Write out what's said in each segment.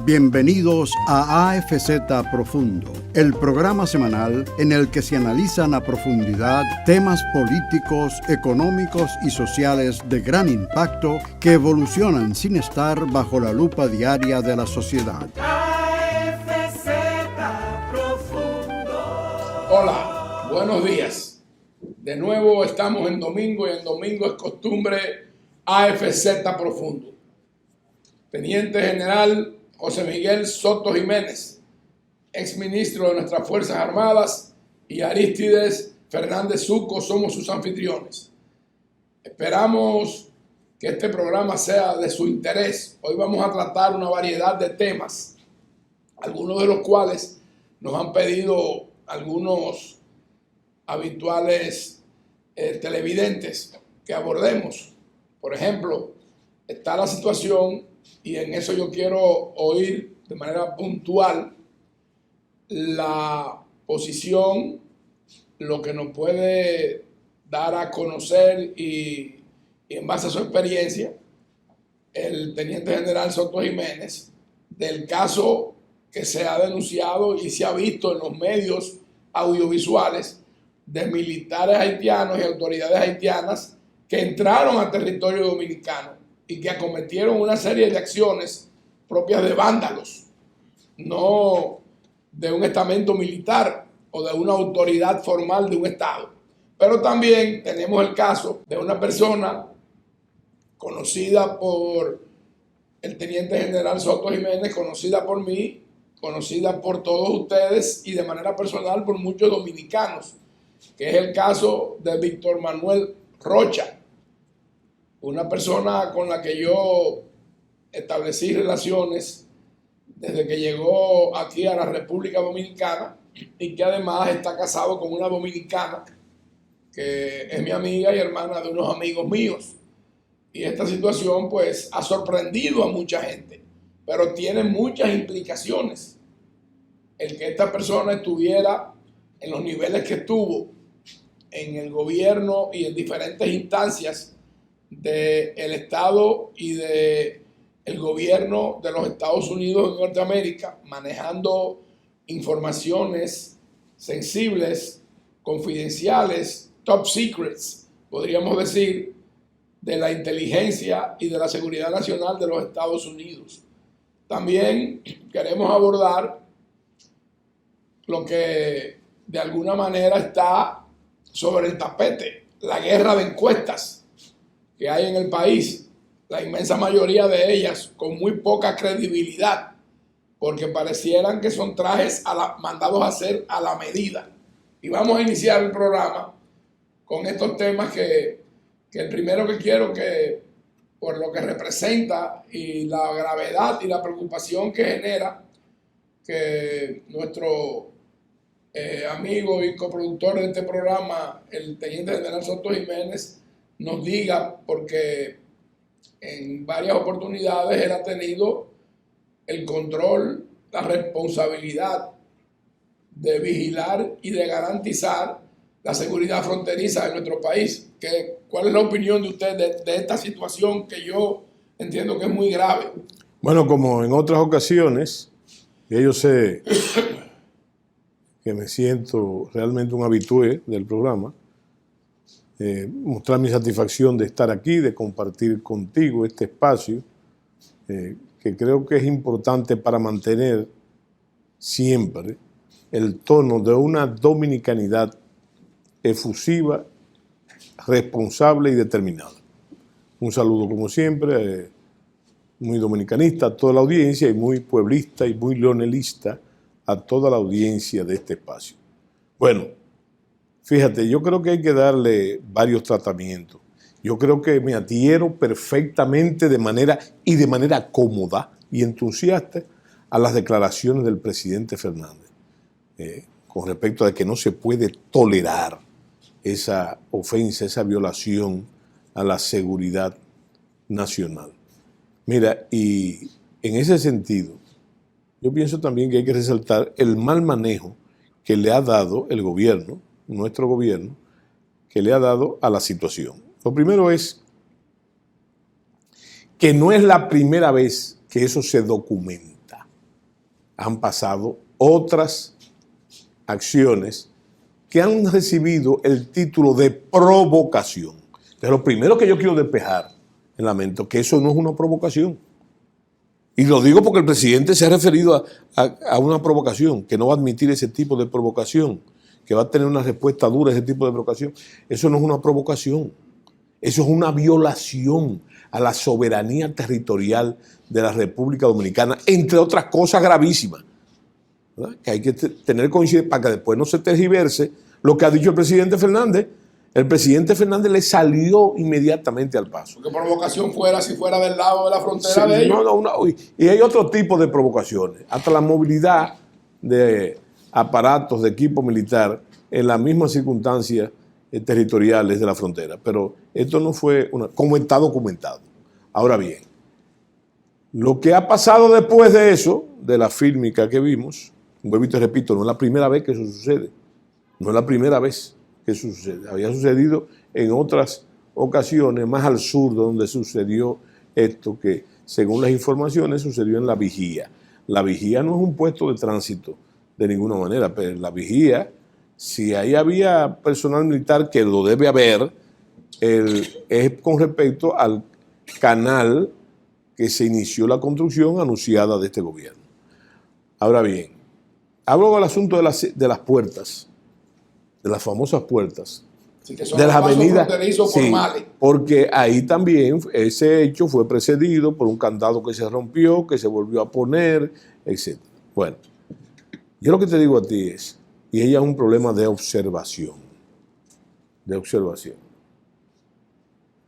Bienvenidos a AFZ Profundo, el programa semanal en el que se analizan a profundidad temas políticos, económicos y sociales de gran impacto que evolucionan sin estar bajo la lupa diaria de la sociedad. AFZ Profundo. Hola, buenos días. De nuevo estamos en domingo y en domingo es costumbre AFZ Profundo. Teniente General José Miguel Soto Jiménez, exministro de nuestras Fuerzas Armadas, y Arístides Fernández Zuco somos sus anfitriones. Esperamos que este programa sea de su interés. Hoy vamos a tratar una variedad de temas, algunos de los cuales nos han pedido algunos habituales televidentes que abordemos. Por ejemplo, está la situación, y en eso yo quiero oír de manera puntual la posición, lo que nos puede dar a conocer y en base a su experiencia, el Teniente General Soto Jiménez, del caso que se ha denunciado y se ha visto en los medios audiovisuales de militares haitianos y autoridades haitianas que entraron al territorio dominicano y que acometieron una serie de acciones propias de vándalos, no de un estamento militar o de una autoridad formal de un estado. Pero también tenemos el caso de una persona conocida por el Teniente General Soto Jiménez, conocida por mí, conocida por todos ustedes y de manera personal por muchos dominicanos, que es el caso de Víctor Manuel Rocha, una persona con la que yo establecí relaciones desde que llegó aquí a la República Dominicana y que además está casado con una dominicana que es mi amiga y hermana de unos amigos míos. Y esta situación pues ha sorprendido a mucha gente, pero tiene muchas implicaciones. El que esta persona estuviera en los niveles que estuvo en el gobierno y en diferentes instancias del Estado y del gobierno de los Estados Unidos de Norteamérica, manejando informaciones sensibles, confidenciales, top secrets, podríamos decir, de la inteligencia y de la seguridad nacional de los Estados Unidos. También queremos abordar lo que de alguna manera está sobre el tapete, la guerra de encuestas que hay en el país, la inmensa mayoría de ellas con muy poca credibilidad, porque parecieran que son trajes mandados a hacer a la medida. Y vamos a iniciar el programa con estos temas que el primero que quiero que, por lo que representa y la gravedad y la preocupación que genera, que nuestro amigo y coproductor de este programa, el Teniente General Soto Jiménez, nos diga, porque en varias oportunidades él ha tenido el control, la responsabilidad de vigilar y de garantizar la seguridad fronteriza de nuestro país. ¿Cuál es la opinión de usted de esta situación que yo entiendo que es muy grave? Bueno, como en otras ocasiones, yo sé que me siento realmente un habitué del programa, mostrar mi satisfacción de estar aquí, de compartir contigo este espacio, que creo que es importante para mantener siempre el tono de una dominicanidad efusiva, responsable y determinada. Un saludo como siempre, muy dominicanista a toda la audiencia y muy pueblista y muy leonelista a toda la audiencia de este espacio. Bueno, fíjate, yo creo que hay que darle varios tratamientos. Yo creo que me adhiero perfectamente de manera cómoda y entusiasta a las declaraciones del presidente Fernández con respecto a que no se puede tolerar esa ofensa, esa violación a la seguridad nacional. Mira, y en ese sentido, yo pienso también que hay que resaltar el mal manejo que le ha dado el gobierno, nuestro gobierno, que le ha dado a la situación. Lo primero es que no es la primera vez que eso se documenta. han pasado otras acciones que han recibido el título de provocación. Entonces, lo primero que yo quiero despejar en la mente, que eso no es una provocación. Y lo digo porque el presidente se ha referido a una provocación, que no va a admitir ese tipo de provocación, que va a tener una respuesta dura a ese tipo de provocación. Eso no es una provocación. Eso es una violación a la soberanía territorial de la República Dominicana, entre otras cosas gravísimas, ¿verdad? Que hay que tener coincidencia para que después no se tergiverse lo que ha dicho el presidente Fernández. El presidente Fernández le salió inmediatamente al paso. ¿Qué provocación fuera si fuera del lado de la frontera de ellos? Y hay otro tipo de provocaciones. Hasta la movilidad de aparatos de equipo militar en las mismas circunstancias territoriales de la frontera. Pero esto no fue como está documentado. Ahora bien, lo que ha pasado después de eso, de la fílmica que vimos, vuelvo y te repito, no es la primera vez que eso sucede. No es la primera vez que eso sucede. Había sucedido en otras ocasiones, más al sur, donde sucedió esto, que según las informaciones sucedió en La Vigía. La Vigía no es un puesto de tránsito de ninguna manera, pero La Vigía, si ahí había personal militar, que lo debe haber, es con respecto al canal que se inició la construcción anunciada de este gobierno. Ahora bien, hablo del asunto de las puertas, de las famosas puertas, Sí, que son de los las pasos avenidas, fronterizos sí, formales. porque ahí también ese hecho fue precedido por un candado que se rompió, que se volvió a poner, etc. Bueno, yo lo que te digo a ti es, y ella es un problema de observación,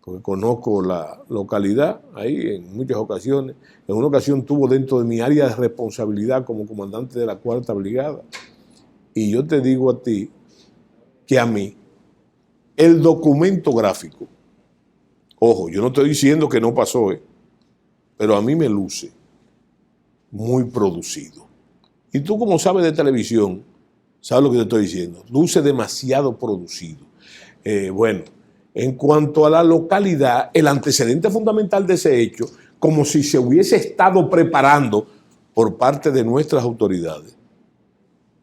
porque conozco la localidad ahí en muchas ocasiones. En una ocasión estuvo dentro de mi área de responsabilidad como comandante de la 4ª Brigada, y yo te digo a ti que a mí el documento gráfico, ojo, yo no estoy diciendo que no pasó, pero a mí me luce muy producido. Y tú, como sabes de televisión, sabes lo que te estoy diciendo, luce demasiado producido. Bueno, en cuanto a la localidad, el antecedente fundamental de ese hecho, como si se hubiese estado preparando por parte de nuestras autoridades,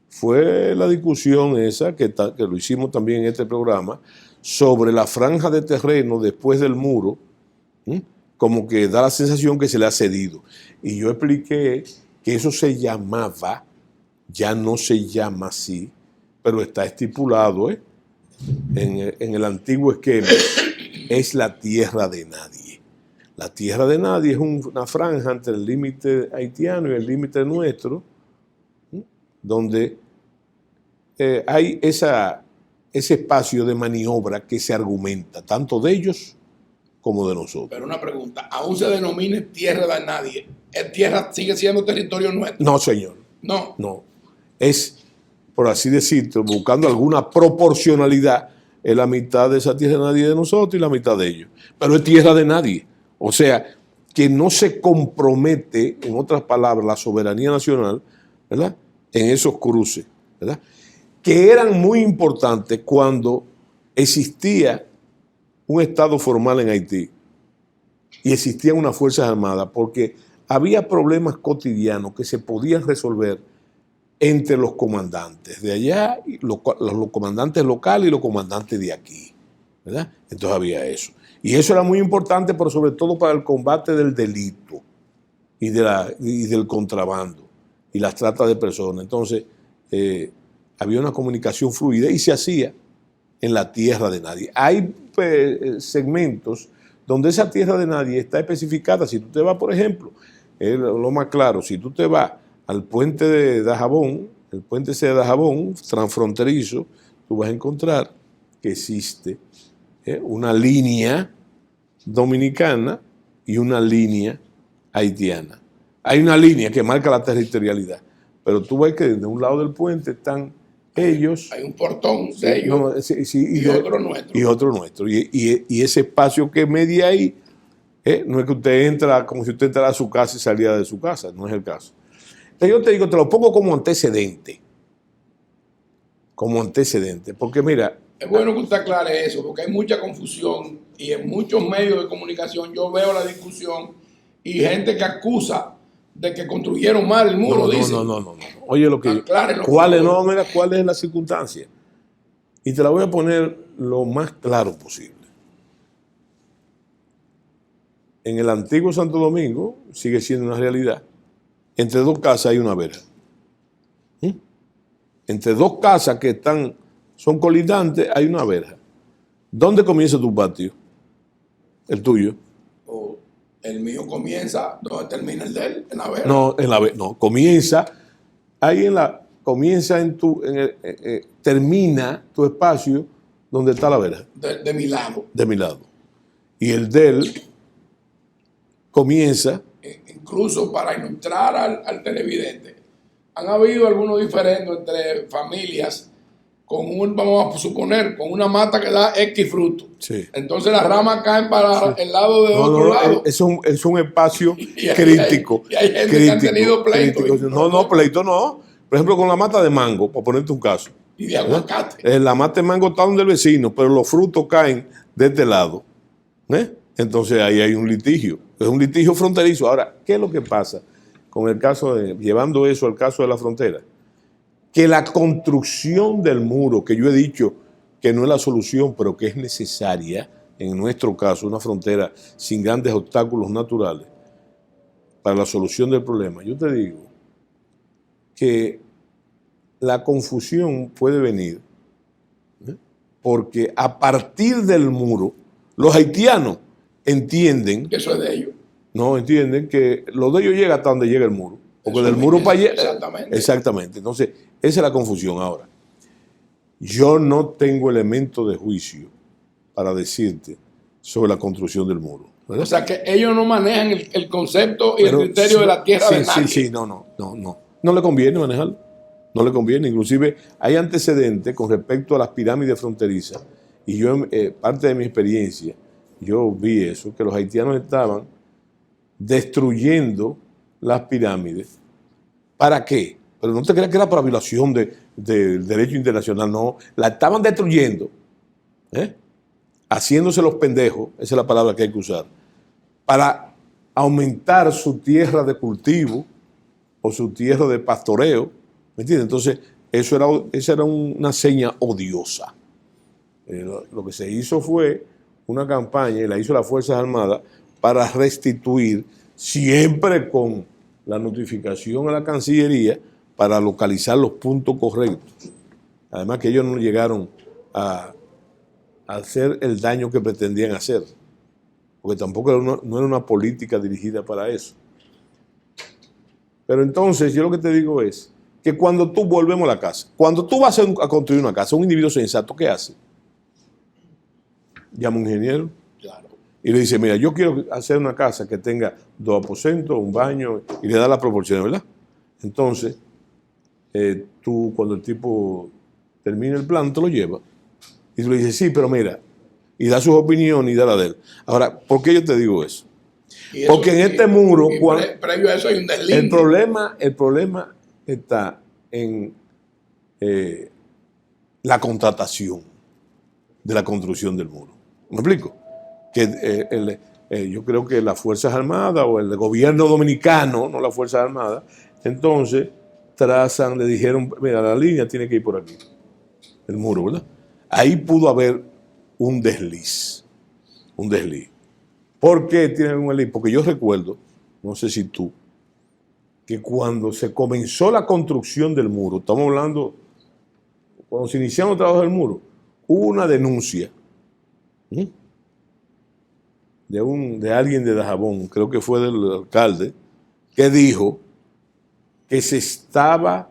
fue la discusión esa, que lo hicimos también en este programa, sobre la franja de terreno después del muro, como que da la sensación que se le ha cedido. Y yo expliqué que eso se llamaba, ya no se llama así, pero está estipulado en el antiguo esquema, es la tierra de nadie. La tierra de nadie es una franja entre el límite haitiano y el límite nuestro, donde hay ese espacio de maniobra que se argumenta, tanto de ellos como de nosotros. Pero una pregunta, ¿aún se denomina tierra de nadie? ¿Tierra sigue siendo territorio nuestro? No, señor. No. No. Es, por así decirlo, buscando alguna proporcionalidad, es la mitad de esa tierra de nadie de nosotros y la mitad de ellos. Pero es tierra de nadie. O sea, que no se compromete, en otras palabras, la soberanía nacional, ¿verdad?, en esos cruces, ¿verdad?, que eran muy importantes cuando existía un Estado formal en Haití y existían unas Fuerzas Armadas, porque había problemas cotidianos que se podían resolver entre los comandantes de allá, los comandantes locales y los comandantes de aquí, ¿verdad? Entonces había eso. Y eso era muy importante, pero sobre todo para el combate del delito y del contrabando y las tratas de personas. Entonces, había una comunicación fluida y se hacía en la tierra de nadie. Hay segmentos donde esa tierra de nadie está especificada. Si tú te vas, por ejemplo, lo más claro, si tú te vas al puente de Dajabón, el puente ese de Dajabón, transfronterizo, tú vas a encontrar que existe una línea dominicana y una línea haitiana. Hay una línea que marca la territorialidad, pero tú ves que de un lado del puente están ellos. Hay un portón de ellos, no, sí, y otro nuestro. Y otro nuestro. Y ese espacio que media ahí, no es que usted entra como si usted entrara a su casa y saliera de su casa, no es el caso. Entonces yo te digo, te lo pongo como antecedente. Porque mira, es bueno que usted aclare eso, porque hay mucha confusión y en muchos medios de comunicación yo veo la discusión y gente que acusa de que construyeron mal el muro, dice. No. Oye, lo que Aclárelo, ¿cuál es, por favor. no, mira, cuál es la circunstancia? Y te la voy a poner lo más claro posible. En el antiguo Santo Domingo sigue siendo una realidad. Entre dos casas hay una verja. Entre dos casas que son colindantes hay una verja. ¿Dónde comienza tu patio? El tuyo. O el mío comienza donde termina el de él, en la verja. No, comienza ahí termina tu espacio donde está la verja, De mi lado. de mi lado. Y el de él comienza, Incluso para ilustrar al televidente, han habido algunos diferendos entre familias vamos a suponer, con una mata que da X fruto. sí. Entonces las ramas caen para el lado de otro lado. es un espacio Y crítico. y hay gente que han tenido pleito. crítico. No, pleito no. Por ejemplo, con la mata de mango, para ponerte un caso. Y de aguacate. La mata de mango está donde el vecino, pero los frutos caen de este lado. Entonces ahí hay un litigio. Es un litigio fronterizo. Ahora, ¿qué es lo que pasa con el caso llevando eso al caso de la frontera? Que la construcción del muro, que yo he dicho que no es la solución, pero que es necesaria, en nuestro caso, una frontera sin grandes obstáculos naturales para la solución del problema. Yo te digo que la confusión puede venir porque a partir del muro, los haitianos entienden, Eso es de ellos. no entienden que lo de ellos llega hasta donde llega el muro. Porque Eso del muro para allá. Exactamente. Exactamente. Entonces, esa es la confusión. Ahora, yo no tengo elemento de juicio para decirte sobre la construcción del muro. ¿verdad? O sea que ellos no manejan el concepto y Pero el criterio de la tierra de nadie. Sí, no. No le conviene manejarlo. No le conviene. Inclusive hay antecedentes con respecto a las pirámides fronterizas. Y yo, parte de mi experiencia, yo vi eso, que los haitianos estaban destruyendo las pirámides. ¿Para qué? Pero no te creas que era para violación del derecho internacional, no. La estaban destruyendo, haciéndose los pendejos, esa es la palabra que hay que usar, para aumentar su tierra de cultivo o su tierra de pastoreo, ¿me entiendes? Entonces, esa era una seña odiosa. Lo que se hizo fue una campaña, y la hizo las Fuerzas Armadas, para restituir, siempre con la notificación a la Cancillería, para localizar los puntos correctos. Además que ellos no llegaron a hacer el daño que pretendían hacer, porque tampoco no era una política dirigida para eso. Pero entonces yo lo que te digo es que cuando tú volvemos a la casa, cuando tú vas a construir una casa, un individuo sensato, ¿qué hace? Llama a un ingeniero. Claro. Y le dice, mira, yo quiero hacer una casa que tenga 2 aposentos, un baño, y le da las proporciones, ¿verdad? Entonces, tú, cuando el tipo termina el plan, te lo lleva. Y tú le dices, sí, pero mira, y da sus opiniones y da la de él. Ahora, ¿por qué yo te digo eso? Porque en este muro, previo a eso hay un deslinde. el problema está en la contratación de la construcción del muro. ¿Me explico? Que yo creo que las Fuerzas Armadas o el gobierno dominicano, no las Fuerzas Armadas, entonces le dijeron, mira, la línea tiene que ir por aquí, el muro, ¿verdad? Ahí pudo haber un desliz. ¿Por qué tiene un desliz? Porque yo recuerdo, no sé si tú, que cuando se comenzó la construcción del muro, estamos hablando, cuando se iniciaron los trabajos del muro, hubo una denuncia de alguien de Dajabón, creo que fue del alcalde, que dijo que se estaba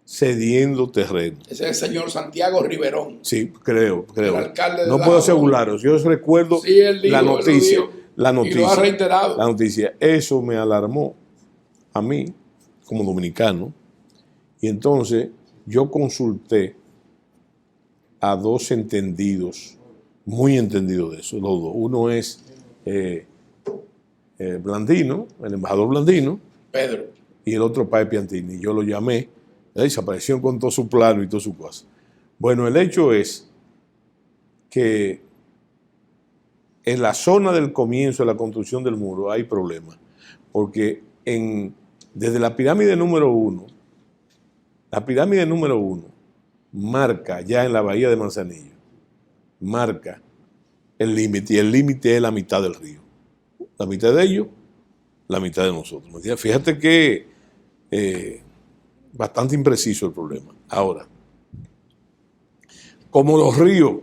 cediendo terreno. Ese es el señor Santiago Riverón. Sí, creo. El alcalde de no Dajabón. puedo asegurarlo. Yo recuerdo Sí, él dijo, la noticia. él lo dijo, y lo ha reiterado. La noticia. Eso me alarmó a mí, como dominicano. Y entonces yo consulté a 2 entendidos, muy entendidos de eso, los dos. Uno es Blandino, el embajador Blandino, Pedro. y el otro Pae Piantini. Yo lo llamé, se apareció con todo su plano y toda su cosa. Bueno, el hecho es que en la zona del comienzo de la construcción del muro hay problemas, porque en Desde la pirámide número 1, la pirámide número 1 marca ya en la bahía de Manzanillo, marca el límite, y el límite es la mitad del río. La mitad de ellos, la mitad de nosotros. Fíjate que bastante impreciso el problema. Ahora, como los ríos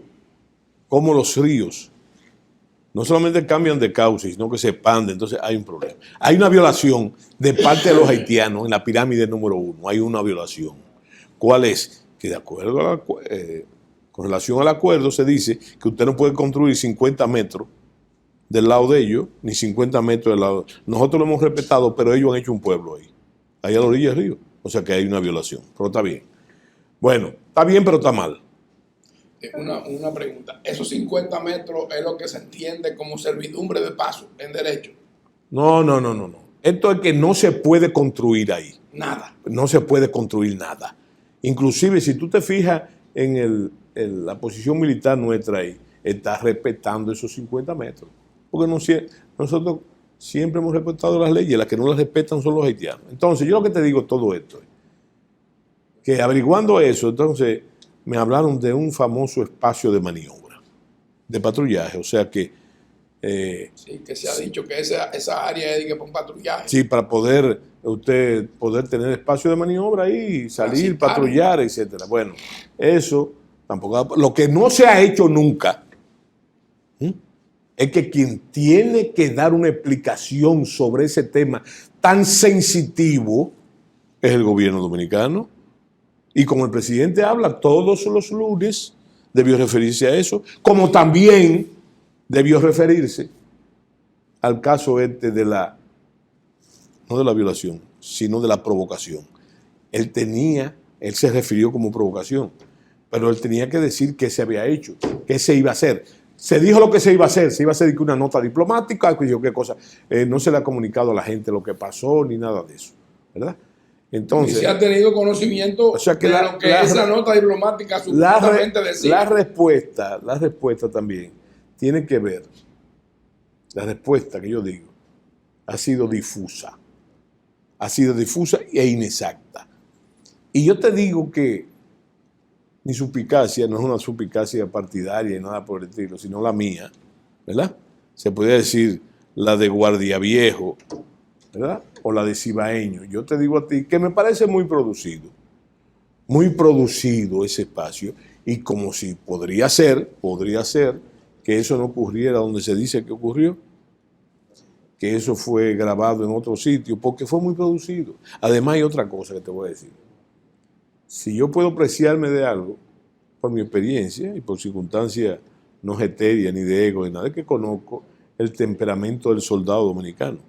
no solamente cambian de cauce, sino que se expanden, entonces hay un problema. Hay una violación de parte de los haitianos en la pirámide número 1. Hay una violación. ¿Cuál es? Que de acuerdo a con relación al acuerdo se dice que usted no puede construir 50 metros del lado de ellos, ni 50 metros del lado. Nosotros lo hemos respetado, pero ellos han hecho un pueblo ahí a la orilla del río. O sea que hay una violación, pero está bien. Bueno, está bien, pero está mal. Una pregunta. ¿Esos 50 metros es lo que se entiende como servidumbre de paso en derecho? No. Esto es que no se puede construir ahí. Nada. No se puede construir nada. Inclusive, si tú te fijas en la posición militar nuestra ahí, está respetando esos 50 metros. Porque nosotros siempre hemos respetado las leyes, las que no las respetan son los haitianos. Entonces, yo lo que te digo todo esto es que averiguando eso, entonces me hablaron de un famoso espacio de maniobra, de patrullaje, o sea que... sí, que se ha dicho que esa área es para un patrullaje. Sí, para poder tener espacio de maniobra ahí, salir, sí, patrullar, etcétera. Bueno, eso tampoco... Lo que no se ha hecho nunca es que quien tiene que dar una explicación sobre ese tema tan sensitivo es el gobierno dominicano. Y como el presidente habla todos los lunes, debió referirse a eso, como también debió referirse al caso no de la violación, sino de la provocación. Él se refirió como provocación, pero él tenía que decir qué se había hecho, qué se iba a hacer. Se dijo lo que se iba a hacer una nota diplomática, qué cosa. No se le ha comunicado a la gente lo que pasó, ni nada de eso, ¿verdad? Entonces, y se ha tenido conocimiento de lo que esa nota diplomática supuestamente decía. La respuesta también tiene que ver, la respuesta que yo digo, ha sido difusa e inexacta. Y yo te digo que mi suspicacia no es una suspicacia partidaria y nada por el estilo, sino la mía, ¿verdad? Se podría decir la de Guardia Viejo, ¿verdad? O la de Cibaeño. Yo te digo a ti que me parece muy producido ese espacio, y como si podría ser que eso no ocurriera donde se dice que ocurrió, que eso fue grabado en otro sitio, porque fue muy producido. Además hay otra cosa que te voy a decir. Si yo puedo apreciarme de algo, por mi experiencia y por circunstancias no etéreas ni de ego ni nada, es que conozco el temperamento del soldado dominicano.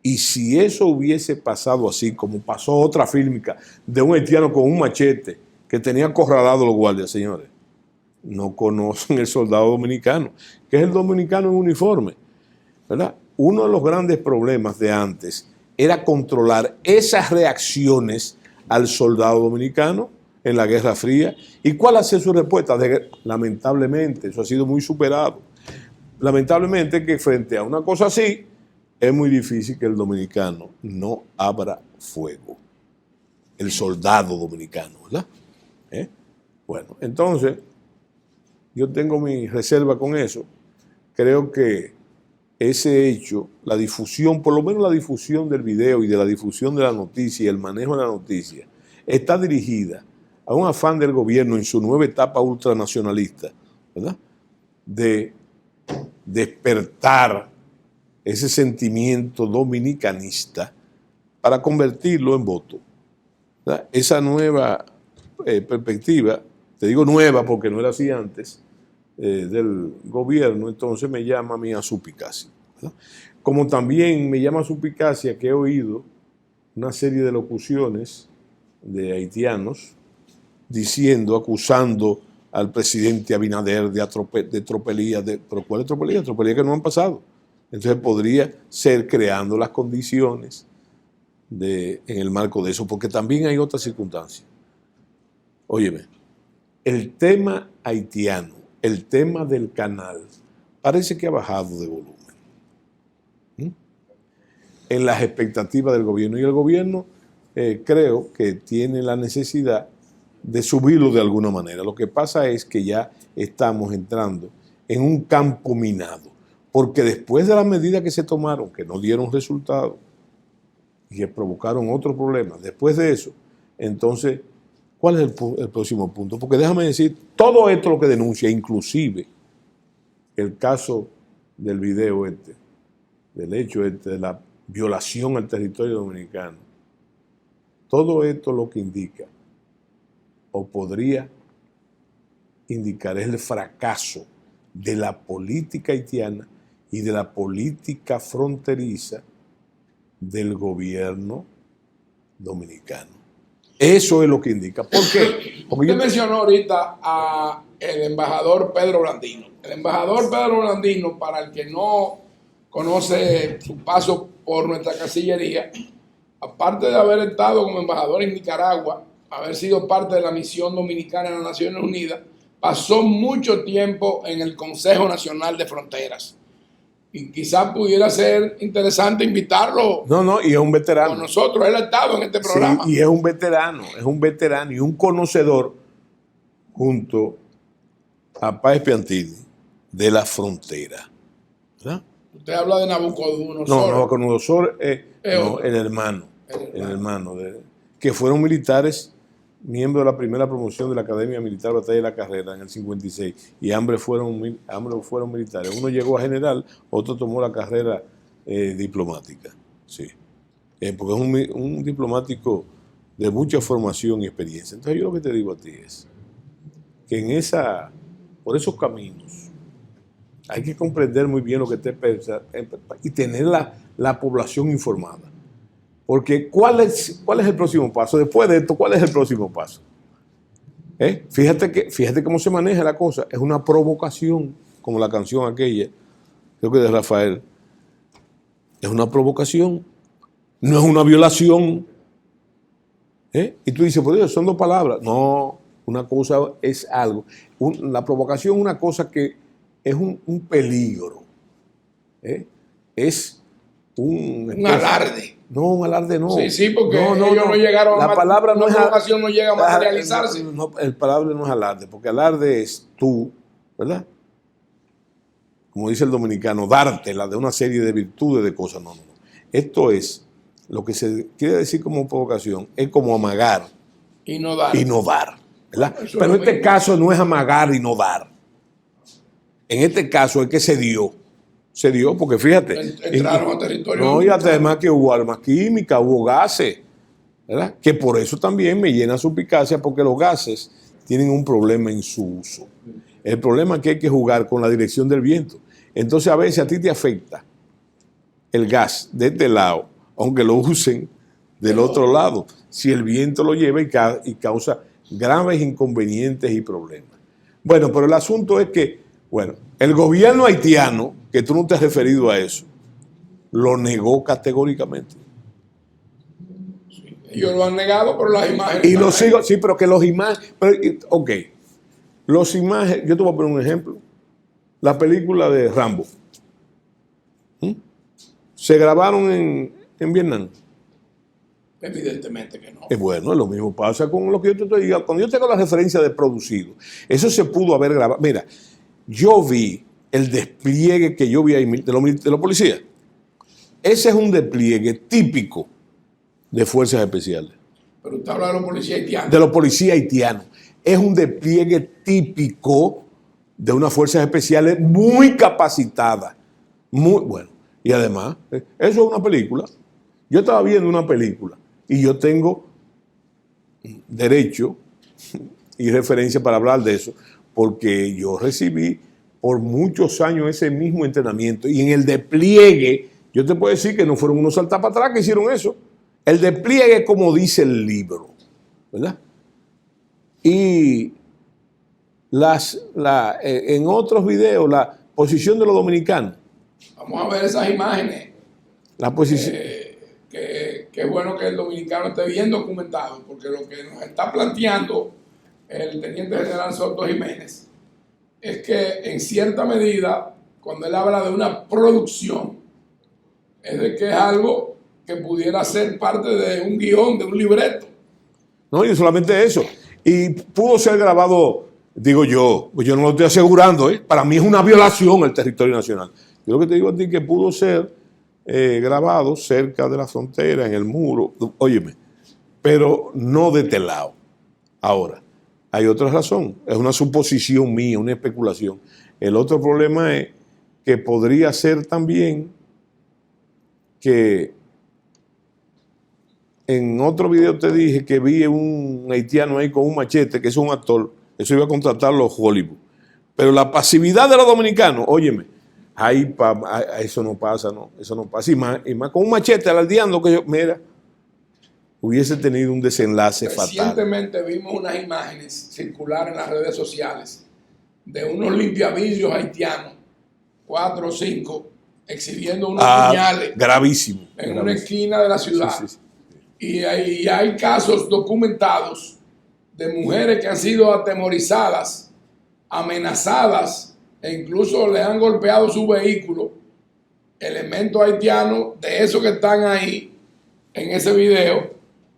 Y si eso hubiese pasado así, como pasó otra fílmica de un haitiano con un machete que tenía acorralado a los guardias, señores, no conocen el soldado dominicano, que es el dominicano en uniforme, ¿verdad? Uno de los grandes problemas de antes era controlar esas reacciones al soldado dominicano en la Guerra Fría. ¿Y cuál ha sido su respuesta? Lamentablemente, eso ha sido muy superado. Lamentablemente que frente a una cosa así, es muy difícil que el dominicano no abra fuego. El soldado dominicano, ¿verdad? Bueno, entonces, yo tengo mi reserva con eso. Creo que ese hecho, la difusión, por lo menos la difusión del video y de la difusión de la noticia y el manejo de la noticia, está dirigida a un afán del gobierno en su nueva etapa ultranacionalista, ¿verdad? De despertar ese sentimiento dominicanista para convertirlo en voto, ¿verdad? Esa nueva perspectiva, te digo nueva porque no era así antes, del gobierno, entonces me llama a mí a suspicacia, ¿verdad? Como también me llama a suspicacia que he oído una serie de locuciones de haitianos acusando al presidente Abinader de tropelía, ¿pero cuál tropelía? Tropelía que no han pasado. Entonces podría ser creando las condiciones en el marco de eso, porque también hay otras circunstancias. Óyeme, el tema haitiano, el tema del canal, parece que ha bajado de volumen. en las expectativas del gobierno. Y el gobierno creo que tiene la necesidad de subirlo de alguna manera. Lo que pasa es que ya estamos entrando en un campo minado, porque después de las medidas que se tomaron, que no dieron resultado y que provocaron otros problemas, después de eso, entonces, ¿cuál es el próximo punto? Porque déjame decir, todo esto lo que denuncia, inclusive el caso del video del hecho de la violación al territorio dominicano, todo esto lo que indica, o podría indicar, es el fracaso de la política haitiana y de la política fronteriza del gobierno dominicano. Eso es lo que indica. ¿Por qué? Porque Usted mencionó ahorita a el embajador Pedro Blandino. El embajador Pedro Blandino, para el que no conoce su paso por nuestra Cancillería, aparte de haber estado como embajador en Nicaragua, haber sido parte de la misión dominicana en las Naciones Unidas, pasó mucho tiempo en el Consejo Nacional de Fronteras. Y quizás pudiera ser interesante invitarlo. No, y es un veterano. Con nosotros, él ha estado en este programa. Sí, y es un veterano y un conocedor junto a Páez Piantini de la frontera. ¿Verdad? Usted habla de Nabucodonosor. No, Nabucodonosor es el hermano, que fueron militares, miembros de la primera promoción de la Academia Militar Batalla de la Carrera en el 56, y ambos fueron militares. Uno llegó a general, otro tomó la carrera diplomática. Sí. Porque es un diplomático de mucha formación y experiencia. Entonces yo lo que te digo a ti es que por esos caminos hay que comprender muy bien lo que te piensa y tener la población informada. Porque ¿cuál es el próximo paso? Después de esto, ¿cuál es el próximo paso? Fíjate cómo se maneja la cosa. Es una provocación, como la canción aquella, creo que de Rafael. Es una provocación, no es una violación. Y tú dices, pues son dos palabras. No, una cosa es algo. La provocación es una cosa que es un peligro. Es un alarde. No, un alarde no. Sí, porque ellos no llegaron la palabra la provocación no llega a materializarse. No, el palabra no es alarde, porque alarde es tú, ¿verdad? Como dice el dominicano, dártela de una serie de virtudes, de cosas. No. Esto es, lo que se quiere decir como provocación, es como amagar y no dar. ¿Verdad? Pero en este caso no es amagar y no dar. En este caso es que se dio porque fíjate. Entraron a territorio. No, y además que hubo armas químicas, hubo gases, ¿verdad? Que por eso también me llena su suspicacia, porque los gases tienen un problema en su uso. El problema es que hay que jugar con la dirección del viento. Entonces a veces a ti te afecta el gas de este lado, aunque lo usen del otro lado, si el viento lo lleva y causa graves inconvenientes y problemas. Bueno, pero el asunto es que, el gobierno haitiano, que tú no te has referido a eso, lo negó categóricamente. Sí, ellos lo han negado, pero las imágenes. Y lo sigo, sí, pero que los imágenes. Ok, los imágenes, yo te voy a poner un ejemplo. La película de Rambo. ¿Se grabaron en Vietnam? Evidentemente que no. Bueno, lo mismo pasa con lo que yo te estoy diciendo. Cuando yo tengo la referencia de producido, eso se pudo haber grabado. Mira, yo vi el despliegue que yo vi ahí de los policías. Ese es un despliegue típico de fuerzas especiales. Pero usted habla de los policías haitianos. De los policías haitianos. Es un despliegue típico de unas fuerzas especiales muy capacitadas. Muy bueno. Y además, eso es una película. Yo estaba viendo una película y yo tengo derecho y referencia para hablar de eso, porque yo recibí por muchos años ese mismo entrenamiento, y en el despliegue, yo te puedo decir que no fueron unos saltar para atrás que hicieron eso. El despliegue, como dice el libro, ¿verdad? Y en otros videos, la posición de los dominicanos. Vamos a ver esas imágenes. La posición. Que es bueno que el dominicano esté bien documentado, porque lo que nos está planteando el teniente general Soto Jiménez es que en cierta medida, cuando él habla de una producción, es de que es algo que pudiera ser parte de un guión, de un libreto. No, y solamente eso. Y pudo ser grabado, digo yo, pues yo no lo estoy asegurando, para mí es una violación al territorio nacional. Yo lo que te digo a ti es que pudo ser grabado cerca de la frontera, en el muro, óyeme, pero no de este lado. Ahora, hay otra razón, es una suposición mía, una especulación. El otro problema es que podría ser también que en otro video te dije que vi un haitiano ahí con un machete, que es un actor, eso iba a contratarlo Hollywood. Pero la pasividad de los dominicanos, óyeme, ahí eso no pasa, no, eso no pasa. Y más con un machete alardeando que yo, mira, hubiese tenido un desenlace fatal. Recientemente vimos unas imágenes circular en las redes sociales de unos limpiavidrios haitianos, 4 o 5, exhibiendo unos puñales. Gravísimo. En una esquina de la ciudad. Sí. Y hay casos documentados de mujeres que han sido atemorizadas, amenazadas, e incluso le han golpeado su vehículo, elementos haitianos de esos que están ahí en ese video,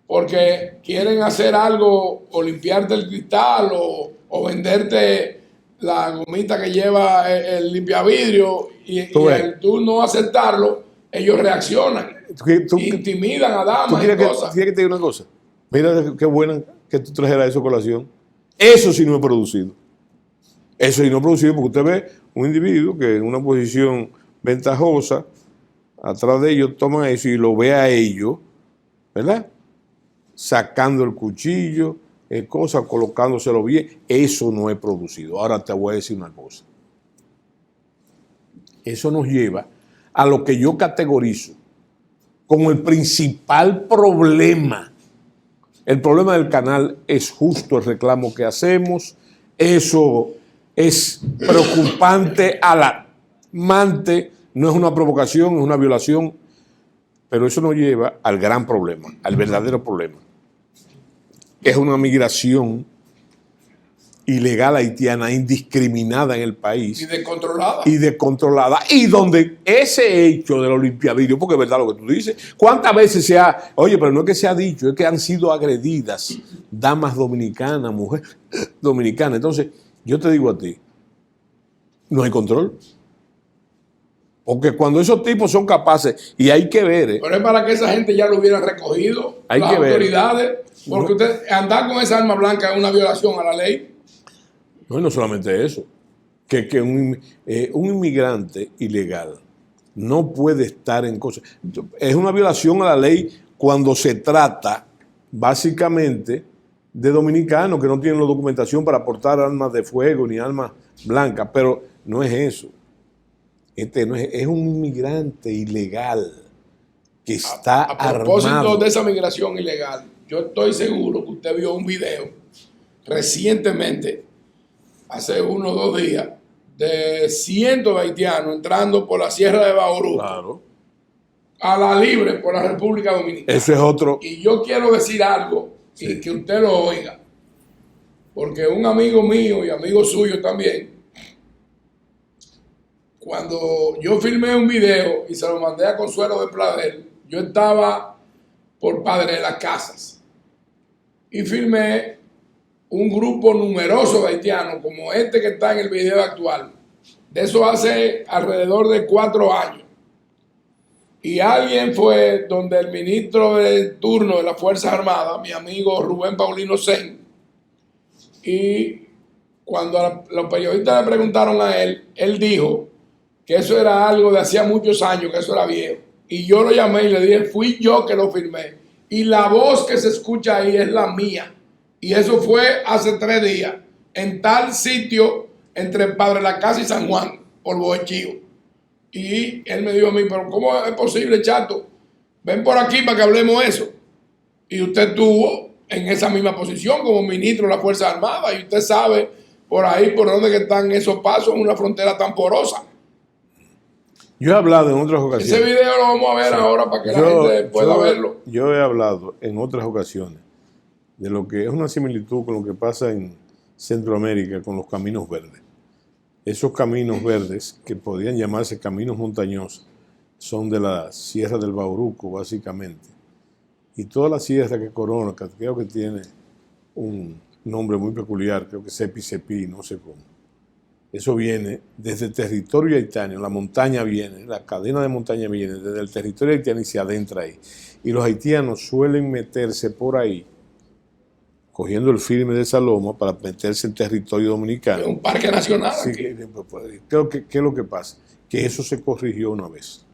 porque quieren hacer algo o limpiarte el cristal o venderte la gomita que lleva el limpiavidrio y al tú no aceptarlo, ellos reaccionan, intimidan a damas y cosas. ¿Quieres que te diga una cosa? Mira qué buena que tú trajeras eso a colación. Eso sí no es producido. Eso sí no es producido porque usted ve un individuo que en una posición ventajosa, atrás de ellos toma eso y lo ve a ellos, ¿verdad? Sacando el cuchillo, cosas, colocándoselo bien. Eso no es producido. Ahora te voy a decir una cosa. Eso nos lleva a lo que yo categorizo como el principal problema. El problema del canal es justo el reclamo que hacemos. Eso es preocupante, alarmante. No es una provocación, es una violación. Pero eso nos lleva al gran problema, al verdadero problema. Es una migración ilegal haitiana, indiscriminada en el país. Y descontrolada. Y donde ese hecho de los limpiavidrios, porque es verdad lo que tú dices, ¿cuántas veces pero no es que se ha dicho, es que han sido agredidas damas dominicanas, mujeres dominicanas? Entonces, yo te digo a ti, no hay control. Porque cuando esos tipos son capaces, y hay que ver... Pero es para que esa gente ya lo hubieran recogido, las autoridades, porque usted andar con esa arma blanca es una violación a la ley. No, y no solamente eso, que un inmigrante ilegal no puede estar en cosas... Es una violación a la ley cuando se trata, básicamente, de dominicanos que no tienen la documentación para portar armas de fuego ni armas blancas, pero no es eso. Es un inmigrante ilegal que está armado. A propósito de esa migración ilegal, yo estoy seguro que usted vio un video recientemente, hace 1 o 2 días, de cientos de haitianos entrando por la Sierra de Bauruco, claro, a la libre por la República Dominicana. Eso es otro. Y yo quiero decir algo y que usted lo oiga, porque un amigo mío y amigo suyo también, cuando yo filmé un video y se lo mandé a Consuelo de Pladel, yo estaba por Padre de las Casas y filmé un grupo numeroso de haitianos como este que está en el video actual. De eso hace alrededor de 4 años. Y alguien fue donde el ministro de turno de las Fuerzas Armadas, mi amigo Rubén Paulino Sen, y cuando los periodistas le preguntaron a él, él dijo que eso era algo de hacía muchos años, que eso era viejo. Y yo lo llamé y le dije, fui yo que lo firmé. Y la voz que se escucha ahí es la mía. Y eso fue hace 3 días, en tal sitio entre Padre la Casa y San Juan, por Bohechío. Y él me dijo a mí, pero ¿cómo es posible, Chato? Ven por aquí para que hablemos eso. Y usted estuvo en esa misma posición como ministro de las Fuerzas Armadas y usted sabe por ahí por dónde que están esos pasos en una frontera tan porosa. Yo he hablado en otras ocasiones. Ese video lo vamos a ver ahora para que la gente pueda verlo. Yo he hablado en otras ocasiones de lo que es una similitud con lo que pasa en Centroamérica con los caminos verdes. Esos caminos verdes que podían llamarse caminos montañosos, son de la Sierra del Bauruco, básicamente. Y toda la sierra que corona, que creo que tiene un nombre muy peculiar, creo que Sepi, no sé cómo. Eso viene desde el territorio haitiano, la montaña viene, la cadena de montaña viene desde el territorio haitiano y se adentra ahí. Y los haitianos suelen meterse por ahí, cogiendo el firme de esa loma para meterse en territorio dominicano. Es un parque nacional. Sí, aquí. creo que ¿qué es lo que pasa? Que eso se corrigió una vez.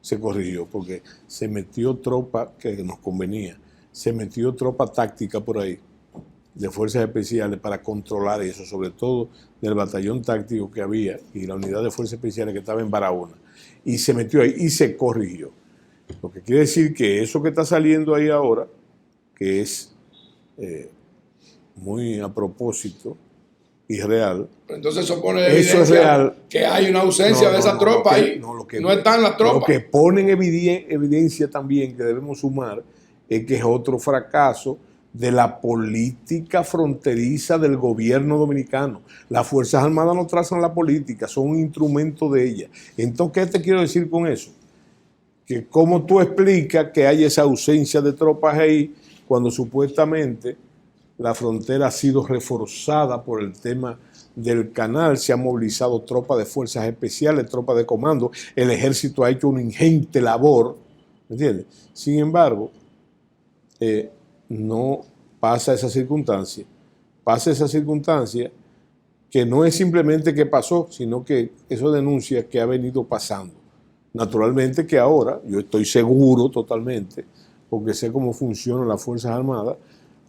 Se corrigió porque se metió tropa que nos convenía. Se metió tropa táctica por ahí, de fuerzas especiales, para controlar eso, sobre todo del batallón táctico que había y la unidad de fuerzas especiales que estaba en Barahona. Y se metió ahí y se corrigió. Lo que quiere decir que eso que está saliendo ahí ahora, que es muy a propósito y real. Entonces eso pone Eso es real. Que hay una ausencia de esa tropa ahí. No están las tropas. Lo que pone en evidencia también que debemos sumar es que es otro fracaso de la política fronteriza del gobierno dominicano. Las Fuerzas Armadas no trazan la política, son un instrumento de ella. Entonces, ¿qué te quiero decir con eso? Que cómo tú explicas que hay esa ausencia de tropas ahí cuando supuestamente la frontera ha sido reforzada por el tema del canal, se han movilizado tropas de fuerzas especiales, tropas de comando, el ejército ha hecho una ingente labor, ¿me entiendes? Sin embargo, no pasa esa circunstancia que no es simplemente que pasó, sino que eso denuncia que ha venido pasando. Naturalmente que ahora, yo estoy seguro totalmente, porque sé cómo funcionan las Fuerzas Armadas,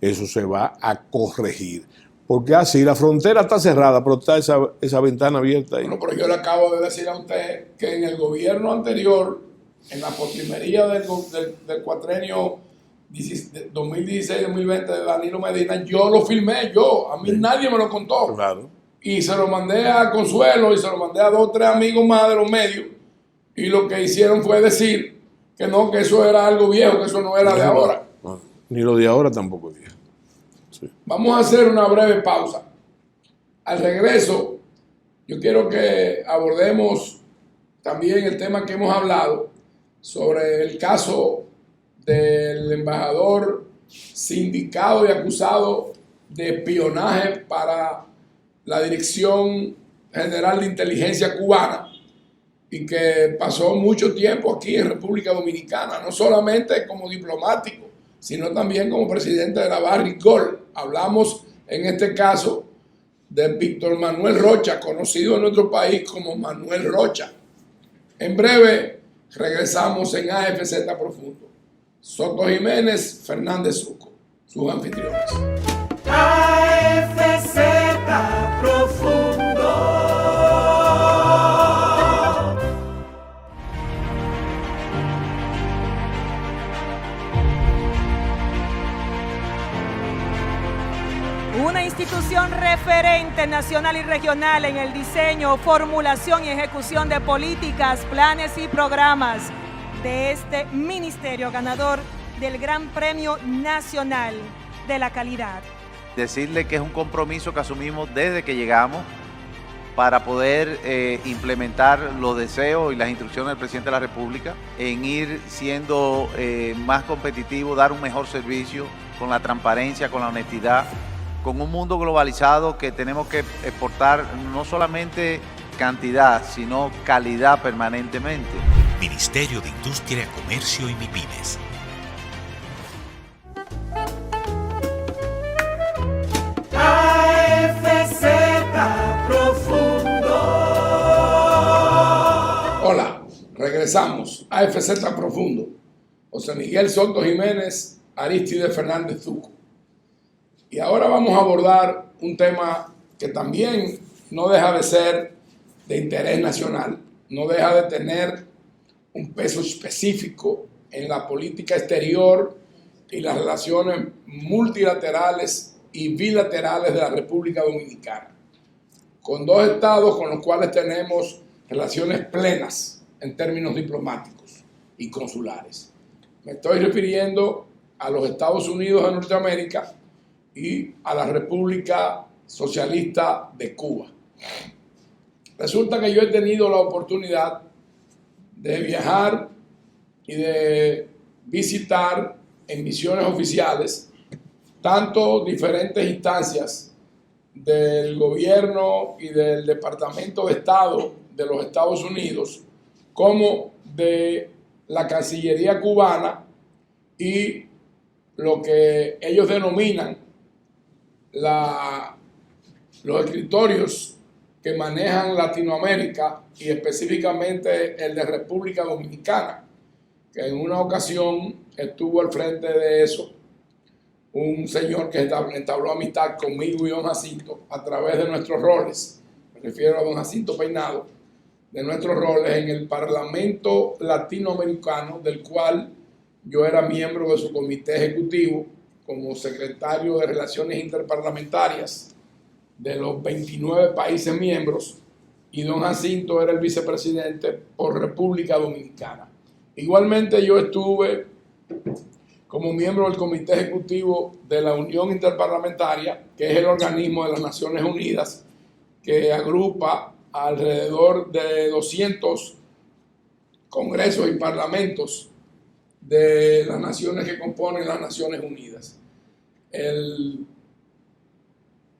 eso se va a corregir. Porque así la frontera está cerrada, pero está esa ventana abierta ahí. Bueno, pero yo le acabo de decir a usted que en el gobierno anterior, en la postrimería del cuatrenio 2016-2020 de Danilo Medina, yo lo firmé, a mí nadie me lo contó. Claro. Y se lo mandé a Consuelo y se lo mandé a 2 o 3 amigos más de los medios. Y lo que hicieron fue decir que no, que eso era algo viejo, que eso no era de ahora. No, ni lo de ahora tampoco es viejo. Sí. Vamos a hacer una breve pausa. Al regreso, yo quiero que abordemos también el tema que hemos hablado sobre el caso del embajador sindicado y acusado de espionaje para la Dirección General de Inteligencia Cubana y que pasó mucho tiempo aquí en República Dominicana, no solamente como diplomático, sino también como presidente de la Barrick Gold. Hablamos en este caso de Víctor Manuel Rocha, conocido en nuestro país como Manuel Rocha. En breve regresamos en AFZ Profundo. Soto Jiménez, Fernández Zuco, sus anfitriones. AFZ Profundo. Una institución referente nacional y regional en el diseño, formulación y ejecución de políticas, planes y programas de este ministerio ganador del Gran Premio Nacional de la Calidad. Decirle que es un compromiso que asumimos desde que llegamos para poder implementar los deseos y las instrucciones del presidente de la República en ir siendo más competitivo, dar un mejor servicio con la transparencia, con la honestidad, con un mundo globalizado que tenemos que exportar no solamente cantidad, sino calidad permanentemente. Ministerio de Industria, Comercio y MIPYMES. AFZ Profundo. Hola, regresamos a AFZ Profundo. José Miguel Soto Jiménez, Aristide Fernández Zuco. Y ahora vamos a abordar un tema que también no deja de ser de interés nacional, no deja de tener un peso específico en la política exterior y las relaciones multilaterales y bilaterales de la República Dominicana, con 2 estados con los cuales tenemos relaciones plenas en términos diplomáticos y consulares. Me estoy refiriendo a los Estados Unidos de Norteamérica y a la República Socialista de Cuba. Resulta que yo he tenido la oportunidad de viajar y de visitar en misiones oficiales tanto diferentes instancias del gobierno y del Departamento de Estado de los Estados Unidos como de la Cancillería cubana y lo que ellos denominan los escritorios que manejan Latinoamérica y específicamente el de República Dominicana, que en una ocasión estuvo al frente de eso un señor que entabló amistad conmigo y don Jacinto a través de nuestros roles. Me refiero a don Jacinto Peinado, de nuestros roles en el Parlamento Latinoamericano, del cual yo era miembro de su comité ejecutivo como secretario de Relaciones Interparlamentarias de los 29 países miembros, y don Jacinto era el vicepresidente por República Dominicana. Igualmente yo estuve como miembro del comité ejecutivo de la Unión Interparlamentaria, que es el organismo de las Naciones Unidas que agrupa alrededor de 200 congresos y parlamentos de las naciones que componen las Naciones Unidas. El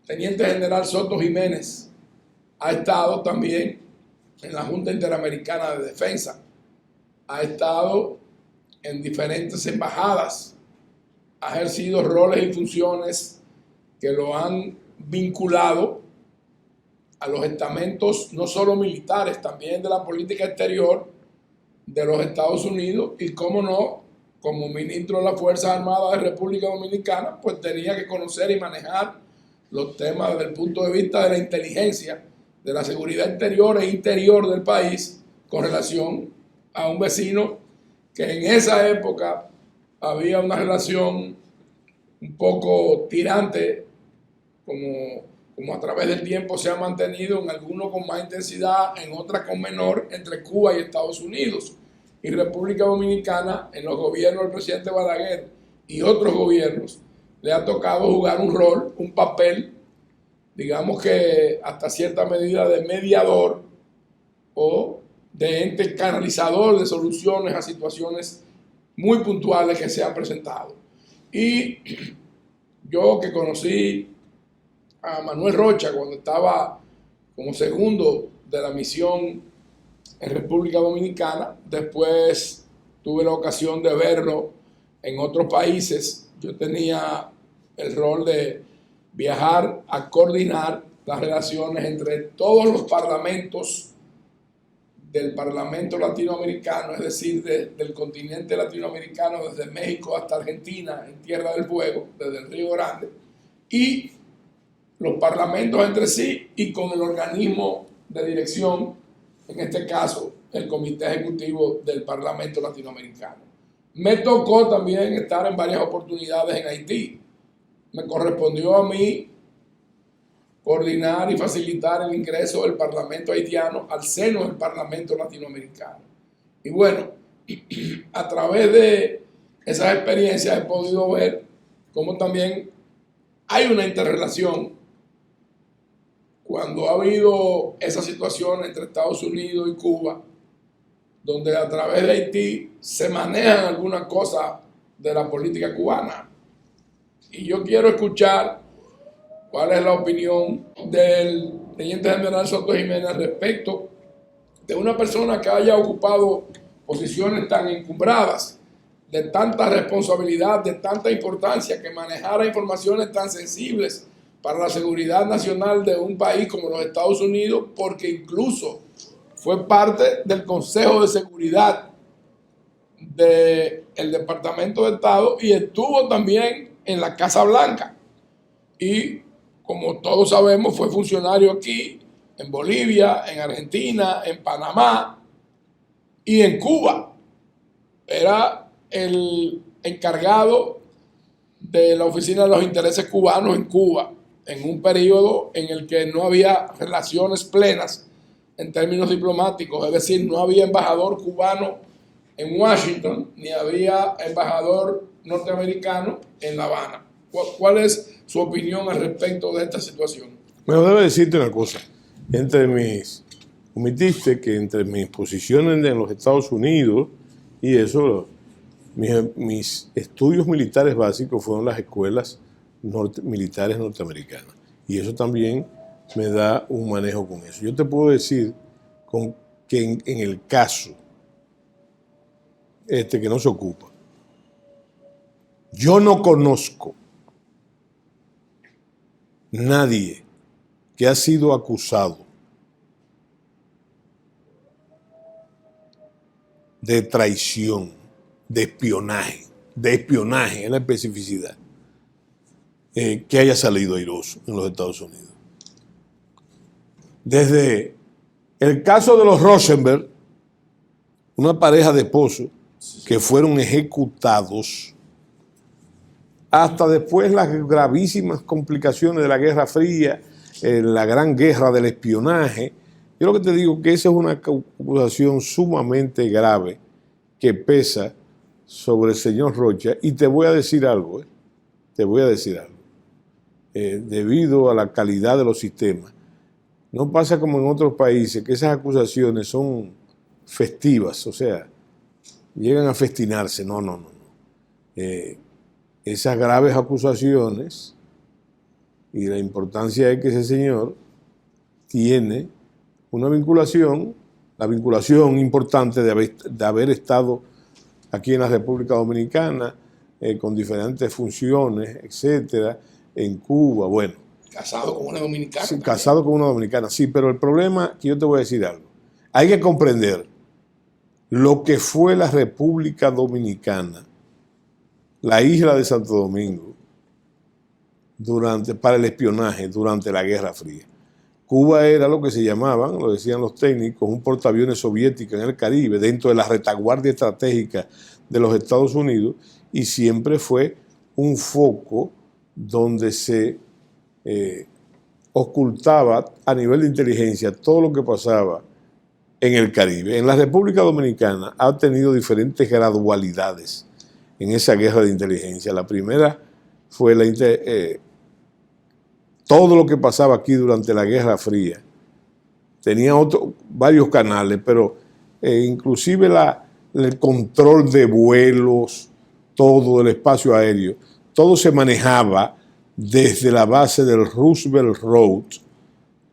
teniente general Soto Jiménez ha estado también en la Junta Interamericana de Defensa, ha estado en diferentes embajadas, ha ejercido roles y funciones que lo han vinculado a los estamentos no solo militares, también de la política exterior de los Estados Unidos, y cómo no, como ministro de las Fuerzas Armadas de República Dominicana, pues tenía que conocer y manejar los temas desde el punto de vista de la inteligencia, de la seguridad exterior e interior del país con relación a un vecino que en esa época había una relación un poco tirante, como a través del tiempo se ha mantenido, en algunos con más intensidad, en otras con menor, entre Cuba y Estados Unidos. Y República Dominicana, en los gobiernos del presidente Balaguer y otros gobiernos, le ha tocado jugar un rol, un papel, digamos que hasta cierta medida de mediador o de ente canalizador de soluciones a situaciones muy puntuales que se han presentado. Y yo que conocí a Manuel Rocha cuando estaba como segundo de la misión en República Dominicana, después tuve la ocasión de verlo en otros países. Yo tenía el rol de viajar a coordinar las relaciones entre todos los parlamentos del Parlamento Latinoamericano, es decir, del continente latinoamericano, desde México hasta Argentina, en Tierra del Fuego, desde el Río Grande, y los parlamentos entre sí y con el organismo de dirección, en este caso, el Comité Ejecutivo del Parlamento Latinoamericano. Me tocó también estar en varias oportunidades en Haití. Me correspondió a mí coordinar y facilitar el ingreso del Parlamento haitiano al seno del Parlamento Latinoamericano. Y bueno, a través de esas experiencias he podido ver cómo también hay una interrelación cuando ha habido esa situación entre Estados Unidos y Cuba, donde a través de Haití se manejan algunas cosas de la política cubana. Y yo quiero escuchar cuál es la opinión del teniente general Soto Jiménez respecto de una persona que haya ocupado posiciones tan encumbradas, de tanta responsabilidad, de tanta importancia, que manejara informaciones tan sensibles para la seguridad nacional de un país como los Estados Unidos, porque incluso fue parte del Consejo de Seguridad del Departamento de Estado y estuvo también en la Casa Blanca. Y como todos sabemos, fue funcionario aquí, en Bolivia, en Argentina, en Panamá y en Cuba. Era el encargado de la Oficina de los Intereses Cubanos en Cuba, en un periodo en el que no había relaciones plenas en términos diplomáticos, es decir, no había embajador cubano en Washington, ni había embajador norteamericano en La Habana. ¿Cuál es su opinión al respecto de esta situación? Bueno, debo decirte una cosa. Entre mis omitiste que entre mis posiciones en los Estados Unidos y eso, mis estudios militares básicos fueron las escuelas militares norteamericanas. Y eso también me da un manejo con eso. Yo te puedo decir que en el caso que no se ocupa, yo no conozco nadie que ha sido acusado de traición, de espionaje en la especificidad, que haya salido airoso en los Estados Unidos. Desde el caso de los Rosenberg, una pareja de esposos que fueron ejecutados, hasta después las gravísimas complicaciones de la Guerra Fría, la gran guerra del espionaje. Yo lo que te digo es que esa es una acusación sumamente grave que pesa sobre el señor Rocha. Y te voy a decir algo, debido a la calidad de los sistemas. No pasa como en otros países, que esas acusaciones son festivas, o sea, llegan a festinarse. No. Esas graves acusaciones, y la importancia es que ese señor tiene una vinculación, la vinculación importante de haber estado aquí en la República Dominicana, con diferentes funciones, etcétera, en Cuba, bueno. Casado con una dominicana. Sí, casado con una dominicana, sí, pero el problema, que yo te voy a decir algo, hay que comprender lo que fue la República Dominicana, la isla de Santo Domingo, para el espionaje durante la Guerra Fría. Cuba era lo que se llamaban, lo decían los técnicos, un portaaviones soviético en el Caribe, dentro de la retaguardia estratégica de los Estados Unidos, y siempre fue un foco donde se ocultaba a nivel de inteligencia todo lo que pasaba en el Caribe. En la República Dominicana ha tenido diferentes gradualidades en esa guerra de inteligencia. La primera fue todo lo que pasaba aquí durante la Guerra Fría. Tenía varios canales, pero inclusive el control de vuelos, todo el espacio aéreo, todo se manejaba desde la base del Roosevelt Road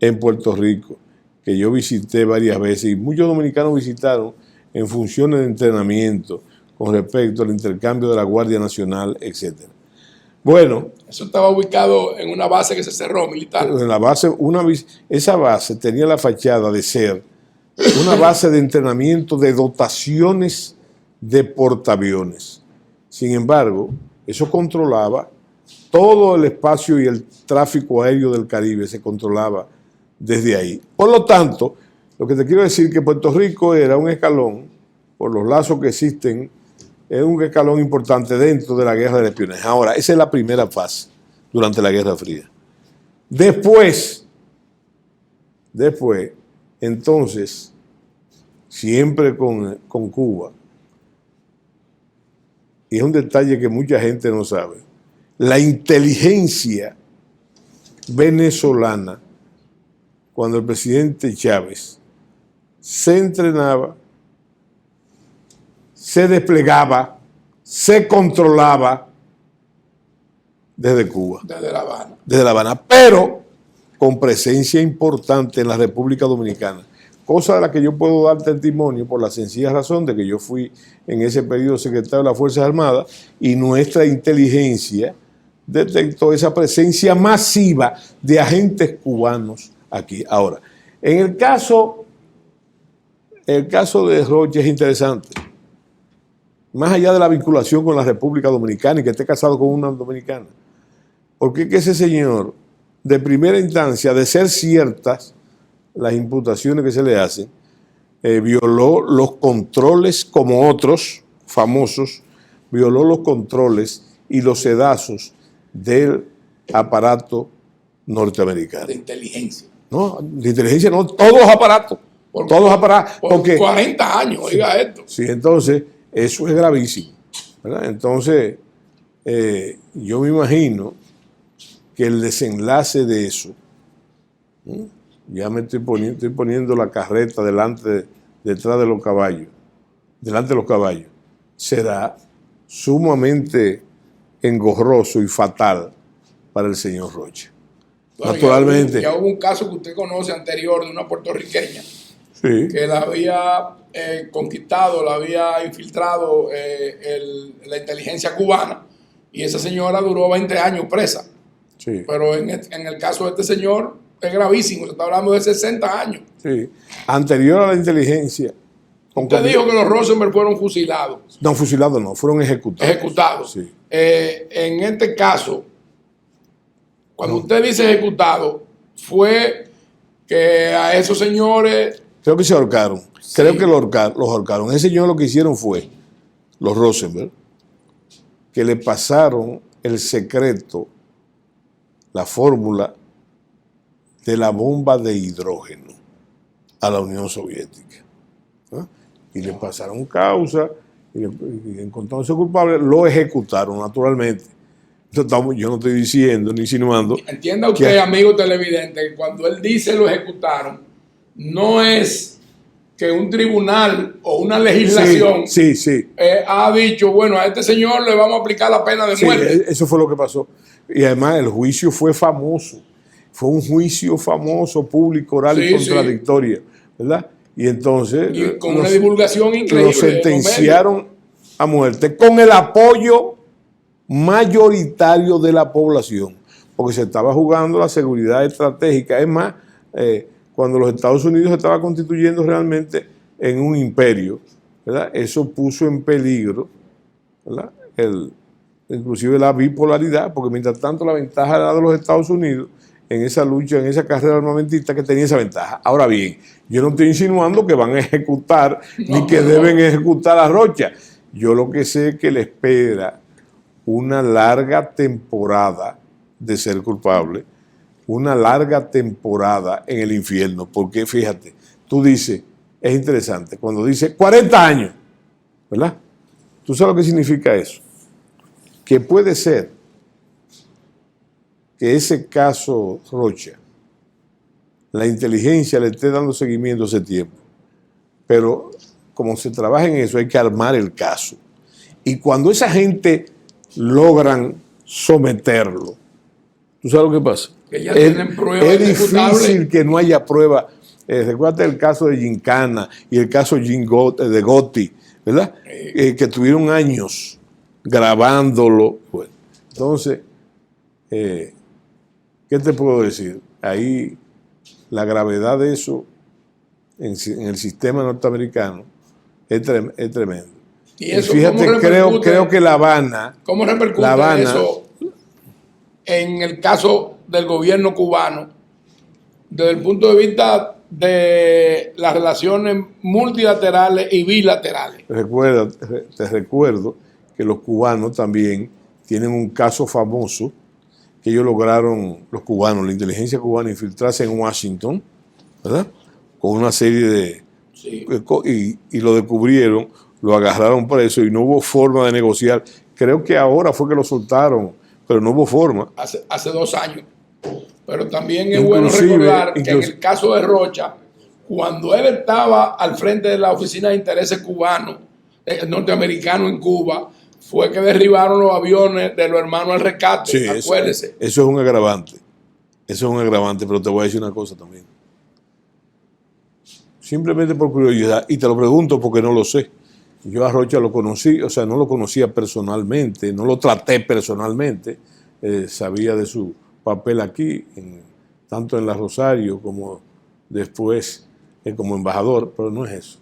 en Puerto Rico, que yo visité varias veces y muchos dominicanos visitaron en funciones de entrenamiento con respecto al intercambio de la Guardia Nacional, etc. Bueno. Eso estaba ubicado en una base que se cerró, militar. En la base, esa base tenía la fachada de ser una base de entrenamiento de dotaciones de portaaviones. Sin embargo, eso controlaba todo el espacio y el tráfico aéreo del Caribe, se controlaba desde ahí. Por lo tanto, lo que te quiero decir es que Puerto Rico era un escalón, por los lazos que existen, es un escalón importante dentro de la guerra del espionaje. Ahora, esa es la primera fase durante la Guerra Fría. Después, entonces, siempre con Cuba, y es un detalle que mucha gente no sabe, la inteligencia venezolana, cuando el presidente Chávez se entrenaba, se desplegaba, se controlaba desde Cuba. Desde La Habana. Desde La Habana, pero con presencia importante en la República Dominicana. Cosa de la que yo puedo dar testimonio por la sencilla razón de que yo fui en ese periodo secretario de las Fuerzas Armadas y nuestra inteligencia detectó esa presencia masiva de agentes cubanos aquí. Ahora, en el caso de Rocha es interesante. Más allá de la vinculación con la República Dominicana y que esté casado con una dominicana. Porque es que ese señor, de primera instancia, de ser ciertas las imputaciones que se le hacen, violó los controles, como otros famosos, violó los controles y los sedazos del aparato norteamericano. De inteligencia. No, de inteligencia no, todos los aparatos. Todos los aparatos. Por 40 años, oiga esto. Sí, entonces, eso es gravísimo, ¿verdad? Entonces, yo me imagino que el desenlace de eso ya me estoy poniendo la carreta detrás de los caballos, delante de los caballos, será sumamente engorroso y fatal para el señor Rocha. Bueno, Naturalmente. ya hubo un caso que usted conoce anterior de una puertorriqueña Sí. que la había conquistado, la había infiltrado la inteligencia cubana, y esa señora duró 20 años presa. Sí. Pero en el caso de este señor es gravísimo, se está hablando de 60 años. Sí. Anterior a la inteligencia. Usted dijo que los Rosenberg fueron fusilados. No, fusilados no, fueron ejecutados. Ejecutados. Sí. En este caso, cuando usted dice ejecutado, fue que a esos señores... Creo que se ahorcaron. Sí. Creo que los ahorcaron. Ese señor lo que hicieron fue, los Rosenberg, que le pasaron el secreto, la fórmula de la bomba de hidrógeno a la Unión Soviética. ¿Ah? Y le pasaron causa, y encontrándose culpable, lo ejecutaron naturalmente. Yo no estoy diciendo ni insinuando. Entienda usted, amigo televidente, que cuando él dice lo ejecutaron, no es que un tribunal o una legislación sí. Ha dicho, bueno, a este señor le vamos a aplicar la pena de muerte. Eso fue lo que pasó. Y además el juicio fue famoso. Fue un juicio famoso, público, oral y contradictorio, ¿verdad? Y entonces... Y con una divulgación increíble. Lo sentenciaron a muerte con el apoyo mayoritario de la población, porque se estaba jugando la seguridad estratégica. Es más, cuando los Estados Unidos se estaba constituyendo realmente en un imperio, ¿verdad? Eso puso en peligro, ¿verdad? Inclusive la bipolaridad, porque mientras tanto la ventaja era de los Estados Unidos en esa lucha, en esa carrera armamentista, que tenía esa ventaja. Ahora bien, yo no estoy insinuando que van a ejecutar ni que deben ejecutar a Rocha. Yo lo que sé es que le espera una larga temporada de ser culpable, una larga temporada en el infierno, porque fíjate, tú dices, es interesante, cuando dice 40 años, ¿verdad? ¿Tú sabes lo que significa eso? Que puede ser que ese caso Rocha, la inteligencia le esté dando seguimiento ese tiempo, pero como se trabaja en eso hay que armar el caso. Y cuando esa gente logran someterlo, ¿tú sabes lo que pasa? Que ya tienen pruebas es difícil que no haya prueba. Recuerda el caso de Gincana y el caso de Gotti, ¿verdad? Que tuvieron años grabándolo. Bueno, entonces, ¿qué te puedo decir? Ahí la gravedad de eso en el sistema norteamericano es tremendo. Y eso, fíjate, creo que La Habana... ¿Cómo repercute eso en el caso del gobierno cubano desde el punto de vista de las relaciones multilaterales y bilaterales? Te recuerdo que los cubanos también tienen un caso famoso que ellos lograron, los cubanos, la inteligencia cubana, infiltrarse en Washington, ¿verdad? Con una serie de... Sí. Y lo descubrieron, lo agarraron preso y no hubo forma de negociar. Creo que ahora fue que lo soltaron, pero no hubo forma. Hace 2 años. Pero también es bueno recordar que en el caso de Rocha, cuando él estaba al frente de la Oficina de Intereses Cubanos, norteamericanos en Cuba, fue que derribaron los aviones de los hermanos al rescate. Sí, acuérdese. Eso es un agravante. Eso es un agravante, pero te voy a decir una cosa también. Simplemente por curiosidad, y te lo pregunto porque no lo sé. Yo a Rocha lo conocí, o sea, no lo conocía personalmente, no lo traté personalmente, sabía de su papel aquí, tanto en la Rosario como después como embajador, pero no es eso.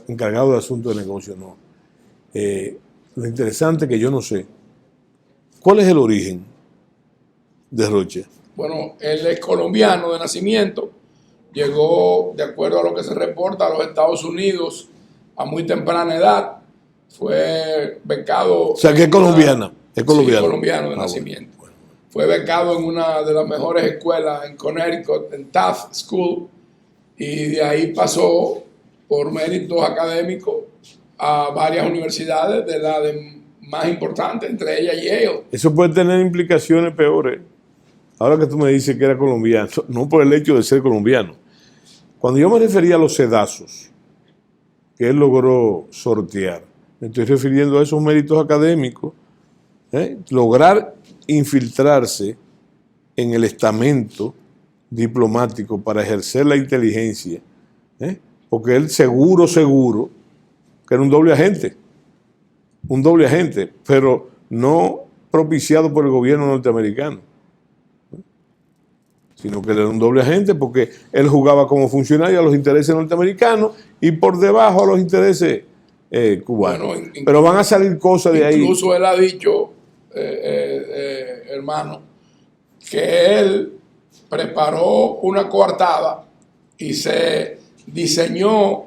Encargado de asuntos de negocio, no. Lo interesante es que yo no sé, ¿cuál es el origen de Rocha? Bueno, él es colombiano de nacimiento, llegó, de acuerdo a lo que se reporta, a los Estados Unidos a muy temprana edad, fue becado... O sea, que es colombiana. Es colombiano. Sí, colombiano de nacimiento. Bueno. Fue becado en una de las mejores escuelas en Connecticut, en Taft School, y de ahí pasó por méritos académicos a varias universidades de las más importantes, entre ellas Yale. Eso puede tener implicaciones peores. Ahora que tú me dices que era colombiano, no por el hecho de ser colombiano, Cuando yo me refería a los sedazos que él logró sortear, me estoy refiriendo a esos méritos académicos, lograr infiltrarse en el estamento diplomático para ejercer la inteligencia, porque él seguro que era un doble agente, pero no propiciado por el gobierno norteamericano, sino que él era un doble agente porque él jugaba como funcionario a los intereses norteamericanos y por debajo a los intereses cubanos. Bueno, pero van a salir cosas de ahí. Incluso él ha dicho, hermano, que él preparó una coartada y se diseñó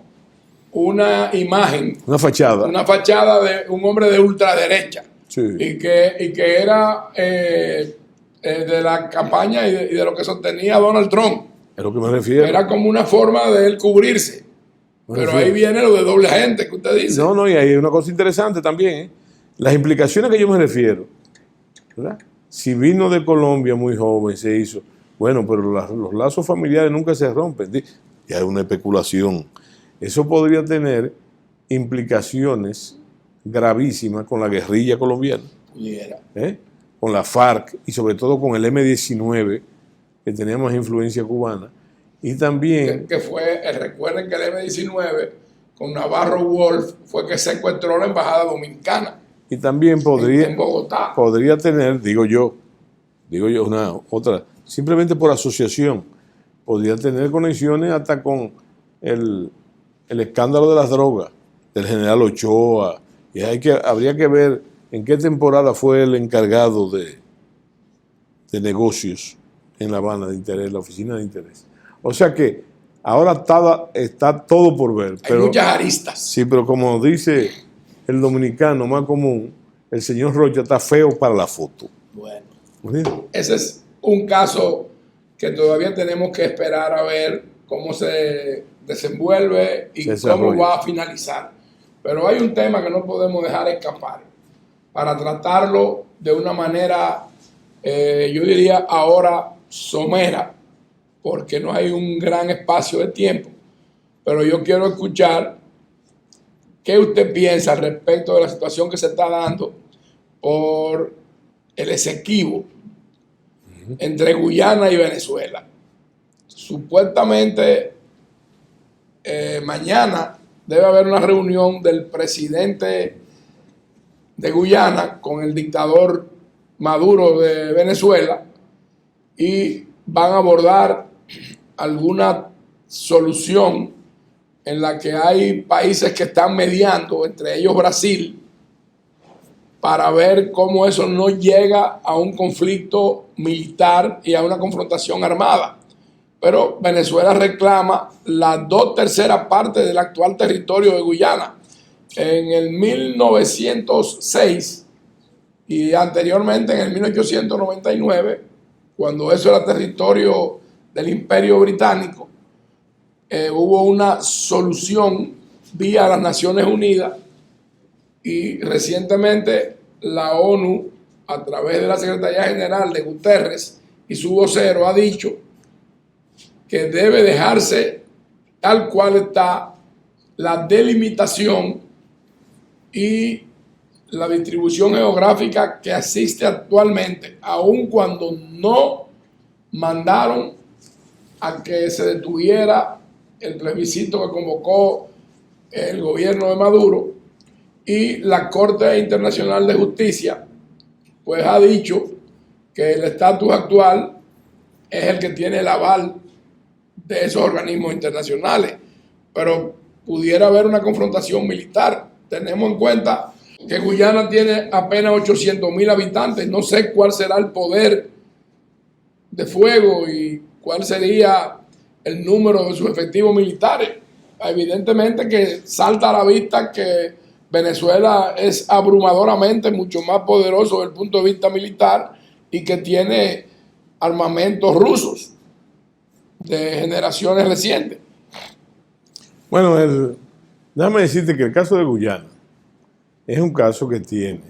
una imagen, una fachada de un hombre de ultraderecha, sí, y que era de la campaña y de lo que sostenía Donald Trump. Es lo que me refiero. Era como una forma de él cubrirse. Pero ahí viene lo de doble agente que usted dice. No, y hay una cosa interesante también, las implicaciones que yo me refiero, ¿verdad? Si vino de Colombia muy joven, se hizo, bueno, pero los lazos familiares nunca se rompen. Y hay una especulación. Eso podría tener implicaciones gravísimas con la guerrilla colombiana, con la FARC y sobre todo con el M-19, que tenía más influencia cubana. Y también... Que fue, recuerden que el M-19 con Navarro Wolf fue que secuestró la embajada dominicana. Y también en Bogotá. Podría tener, digo yo, otra, simplemente por asociación, podría tener conexiones hasta con el escándalo de las drogas, del general Ochoa. Y habría que ver en qué temporada fue el encargado de negocios en La Habana de interés, la oficina de interés. O sea que ahora está todo por ver. Hay muchas aristas. Sí, pero como dice el dominicano más común, el señor Rocha está feo para la foto. Bueno, ese es un caso que todavía tenemos que esperar a ver cómo se desenvuelve y cómo va a finalizar. Pero hay un tema que no podemos dejar escapar para tratarlo de una manera, yo diría ahora somera, porque no hay un gran espacio de tiempo. Pero yo quiero escuchar qué usted piensa al respecto de la situación que se está dando por el Esequibo entre Guyana y Venezuela. Supuestamente mañana debe haber una reunión del presidente de Guyana con el dictador Maduro de Venezuela y van a abordar alguna solución en la que hay países que están mediando, entre ellos Brasil, para ver cómo eso no llega a un conflicto militar y a una confrontación armada. Pero Venezuela reclama las 2/3 partes del actual territorio de Guyana. En el 1906 y anteriormente en el 1899, cuando eso era territorio del Imperio Británico, hubo una solución vía las Naciones Unidas y recientemente la ONU, a través de la Secretaría General de Guterres y su vocero, ha dicho que debe dejarse tal cual está la delimitación y la distribución geográfica que existe actualmente, aun cuando no mandaron a que se detuviera el plebiscito que convocó el gobierno de Maduro, y la Corte Internacional de Justicia pues ha dicho que el estatus actual es el que tiene el aval de esos organismos internacionales, pero pudiera haber una confrontación militar. Tenemos en cuenta que Guyana tiene apenas 800,000 habitantes. No sé cuál será el poder de fuego y cuál sería el número de sus efectivos militares. Evidentemente que salta a la vista que Venezuela es abrumadoramente mucho más poderoso desde el punto de vista militar y que tiene armamentos rusos de generaciones recientes. Bueno, déjame decirte que el caso de Guyana es un caso que tiene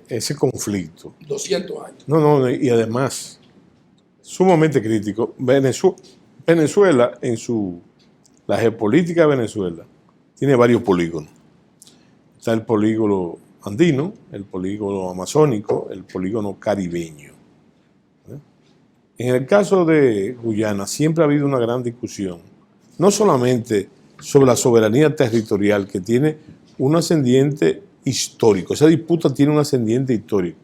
ese conflicto. 200 años. No, y además, sumamente crítico. Venezuela, la geopolítica de Venezuela, tiene varios polígonos. Está el polígono andino, el polígono amazónico, el polígono caribeño. En el caso de Guyana siempre ha habido una gran discusión, no solamente sobre la soberanía territorial, que tiene un ascendiente histórico. Esa disputa tiene un ascendiente histórico,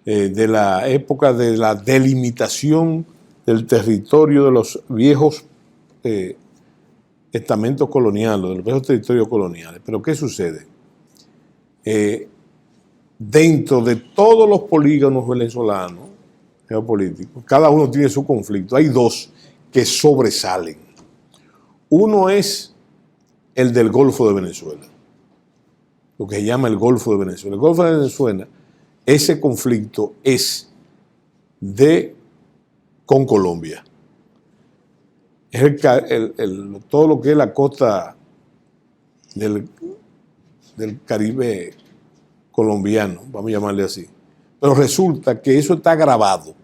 de la época de la delimitación del territorio de los viejos estamentos coloniales, de los viejos territorios coloniales. Pero ¿qué sucede? Dentro de todos los polígonos venezolanos geopolíticos, cada uno tiene su conflicto. Hay dos que sobresalen. Uno es el del Golfo de Venezuela, lo que se llama el Golfo de Venezuela. El Golfo de Venezuela, ese conflicto es con Colombia. Es todo lo que es la costa del Caribe colombiano, vamos a llamarle así. Pero resulta que eso está grabado.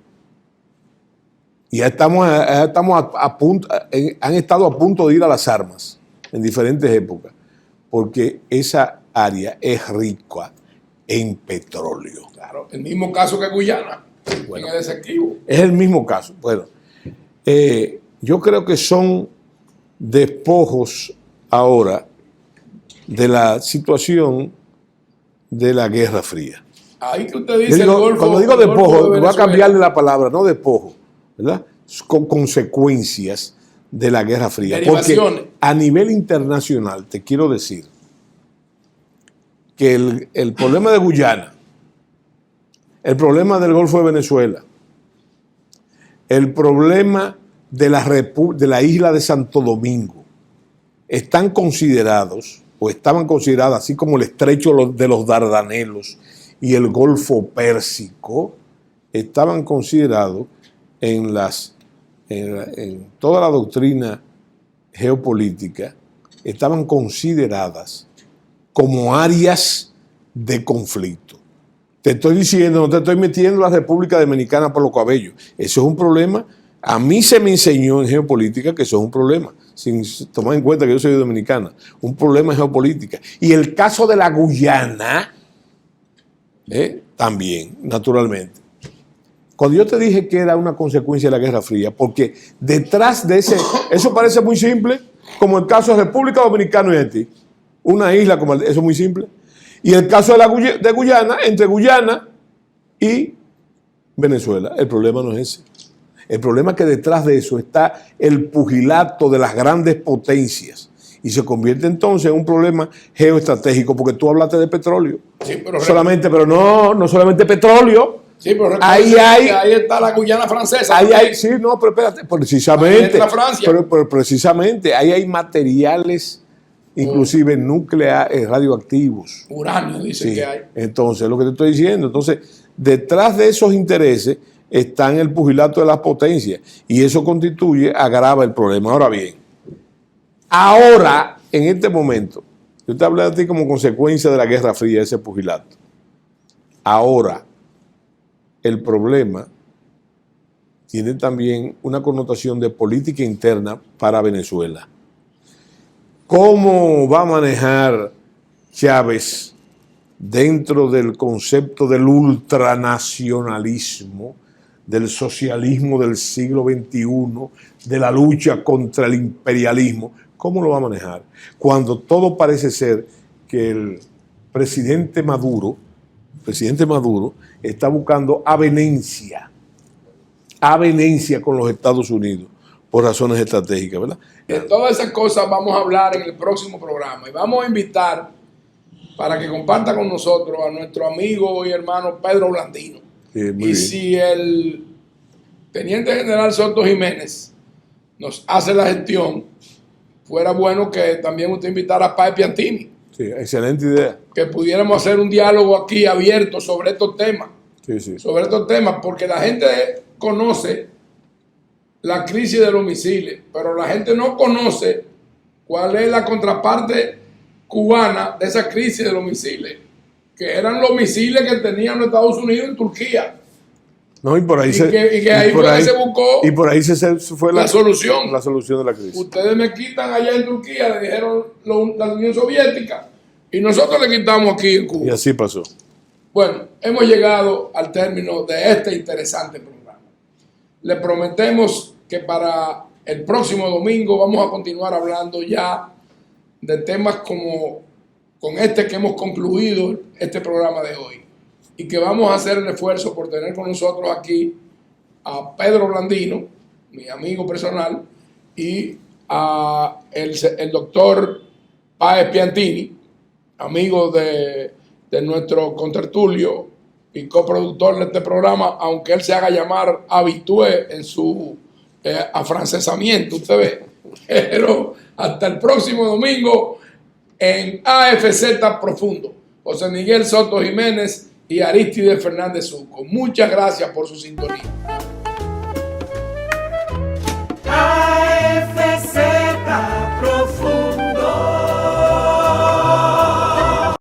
Y ya estamos a punto, han estado a punto de ir a las armas en diferentes épocas, porque esa área es rica en petróleo. Claro, el mismo caso que Guyana, bueno, en el Esequibo. Es el mismo caso. Bueno, yo creo que son despojos ahora de la situación de la Guerra Fría. Ahí que usted dice cuando digo despojo, voy a cambiarle la palabra, no despojo, ¿verdad? Con consecuencias de la Guerra Fría. Porque a nivel internacional, te quiero decir que el problema de Guyana, el problema del Golfo de Venezuela, el problema de la isla de Santo Domingo, están considerados, o estaban consideradas, así como el estrecho de los Dardanelos y el Golfo Pérsico, estaban considerados en toda la doctrina geopolítica, estaban consideradas como áreas de conflicto. Te estoy diciendo, no te estoy metiendo la República Dominicana por los cabellos. Eso es un problema. A mí se me enseñó en geopolítica que eso es un problema, sin tomar en cuenta que yo soy dominicana. Un problema en geopolítica. Y el caso de la Guyana, también, naturalmente. Cuando yo te dije que era una consecuencia de la Guerra Fría, porque detrás de eso parece muy simple, como el caso de República Dominicana y Haití. Una isla, eso es muy simple. Y el caso de Guyana, entre Guyana y Venezuela, el problema no es ese. El problema es que detrás de eso está el pugilato de las grandes potencias y se convierte entonces en un problema geoestratégico, porque tú hablaste de petróleo. Sí, pero no solamente petróleo. Sí, pero ahí está la Guyana francesa. Sí, no, pero espérate, precisamente. Ahí está Francia. Pero precisamente, ahí hay materiales, inclusive nucleares, radioactivos. Uranio, dicen que hay. Entonces, lo que te estoy diciendo, detrás de esos intereses está en el pugilato de las potencias y eso agrava el problema. Ahora bien, en este momento, yo te hablé a ti como consecuencia de la Guerra Fría, ese pugilato. Ahora, el problema tiene también una connotación de política interna para Venezuela. ¿Cómo va a manejar Chávez dentro del concepto del ultranacionalismo, del socialismo del siglo XXI, de la lucha contra el imperialismo? ¿Cómo lo va a manejar? Cuando todo parece ser que el presidente Maduro está buscando avenencia con los Estados Unidos por razones estratégicas, ¿verdad? De todas esas cosas vamos a hablar en el próximo programa y vamos a invitar para que comparta con nosotros a nuestro amigo y hermano Pedro Blandino. Y si el teniente general Soto Jiménez nos hace la gestión, fuera bueno que también usted invitara a Pai Piantini. Sí, excelente idea. Que pudiéramos hacer un diálogo aquí abierto sobre estos temas. Sí. Sobre estos temas, porque la gente conoce la crisis de los misiles, pero la gente no conoce cuál es la contraparte cubana de esa crisis de los misiles, que eran los misiles que tenían los Estados Unidos en Turquía. No, y por ahí se buscó y por ahí se fue la solución. La solución de la crisis. Ustedes me quitan allá en Turquía, le dijeron la Unión Soviética, y nosotros le quitamos aquí en Cuba. Y así pasó. Bueno, hemos llegado al término de este interesante programa. Le prometemos que para el próximo domingo vamos a continuar hablando ya de temas como con este que hemos concluido este programa de hoy, y que vamos a hacer el esfuerzo por tener con nosotros aquí a Pedro Blandino, mi amigo personal, y a el doctor Páez Piantini, amigo de nuestro contertulio y coproductor de este programa, aunque él se haga llamar habitué en su afrancesamiento, usted ve. Pero hasta el próximo domingo en AFZ Profundo. José Miguel Soto Jiménez y Arístide Fernández Zuco. Muchas gracias por su sintonía.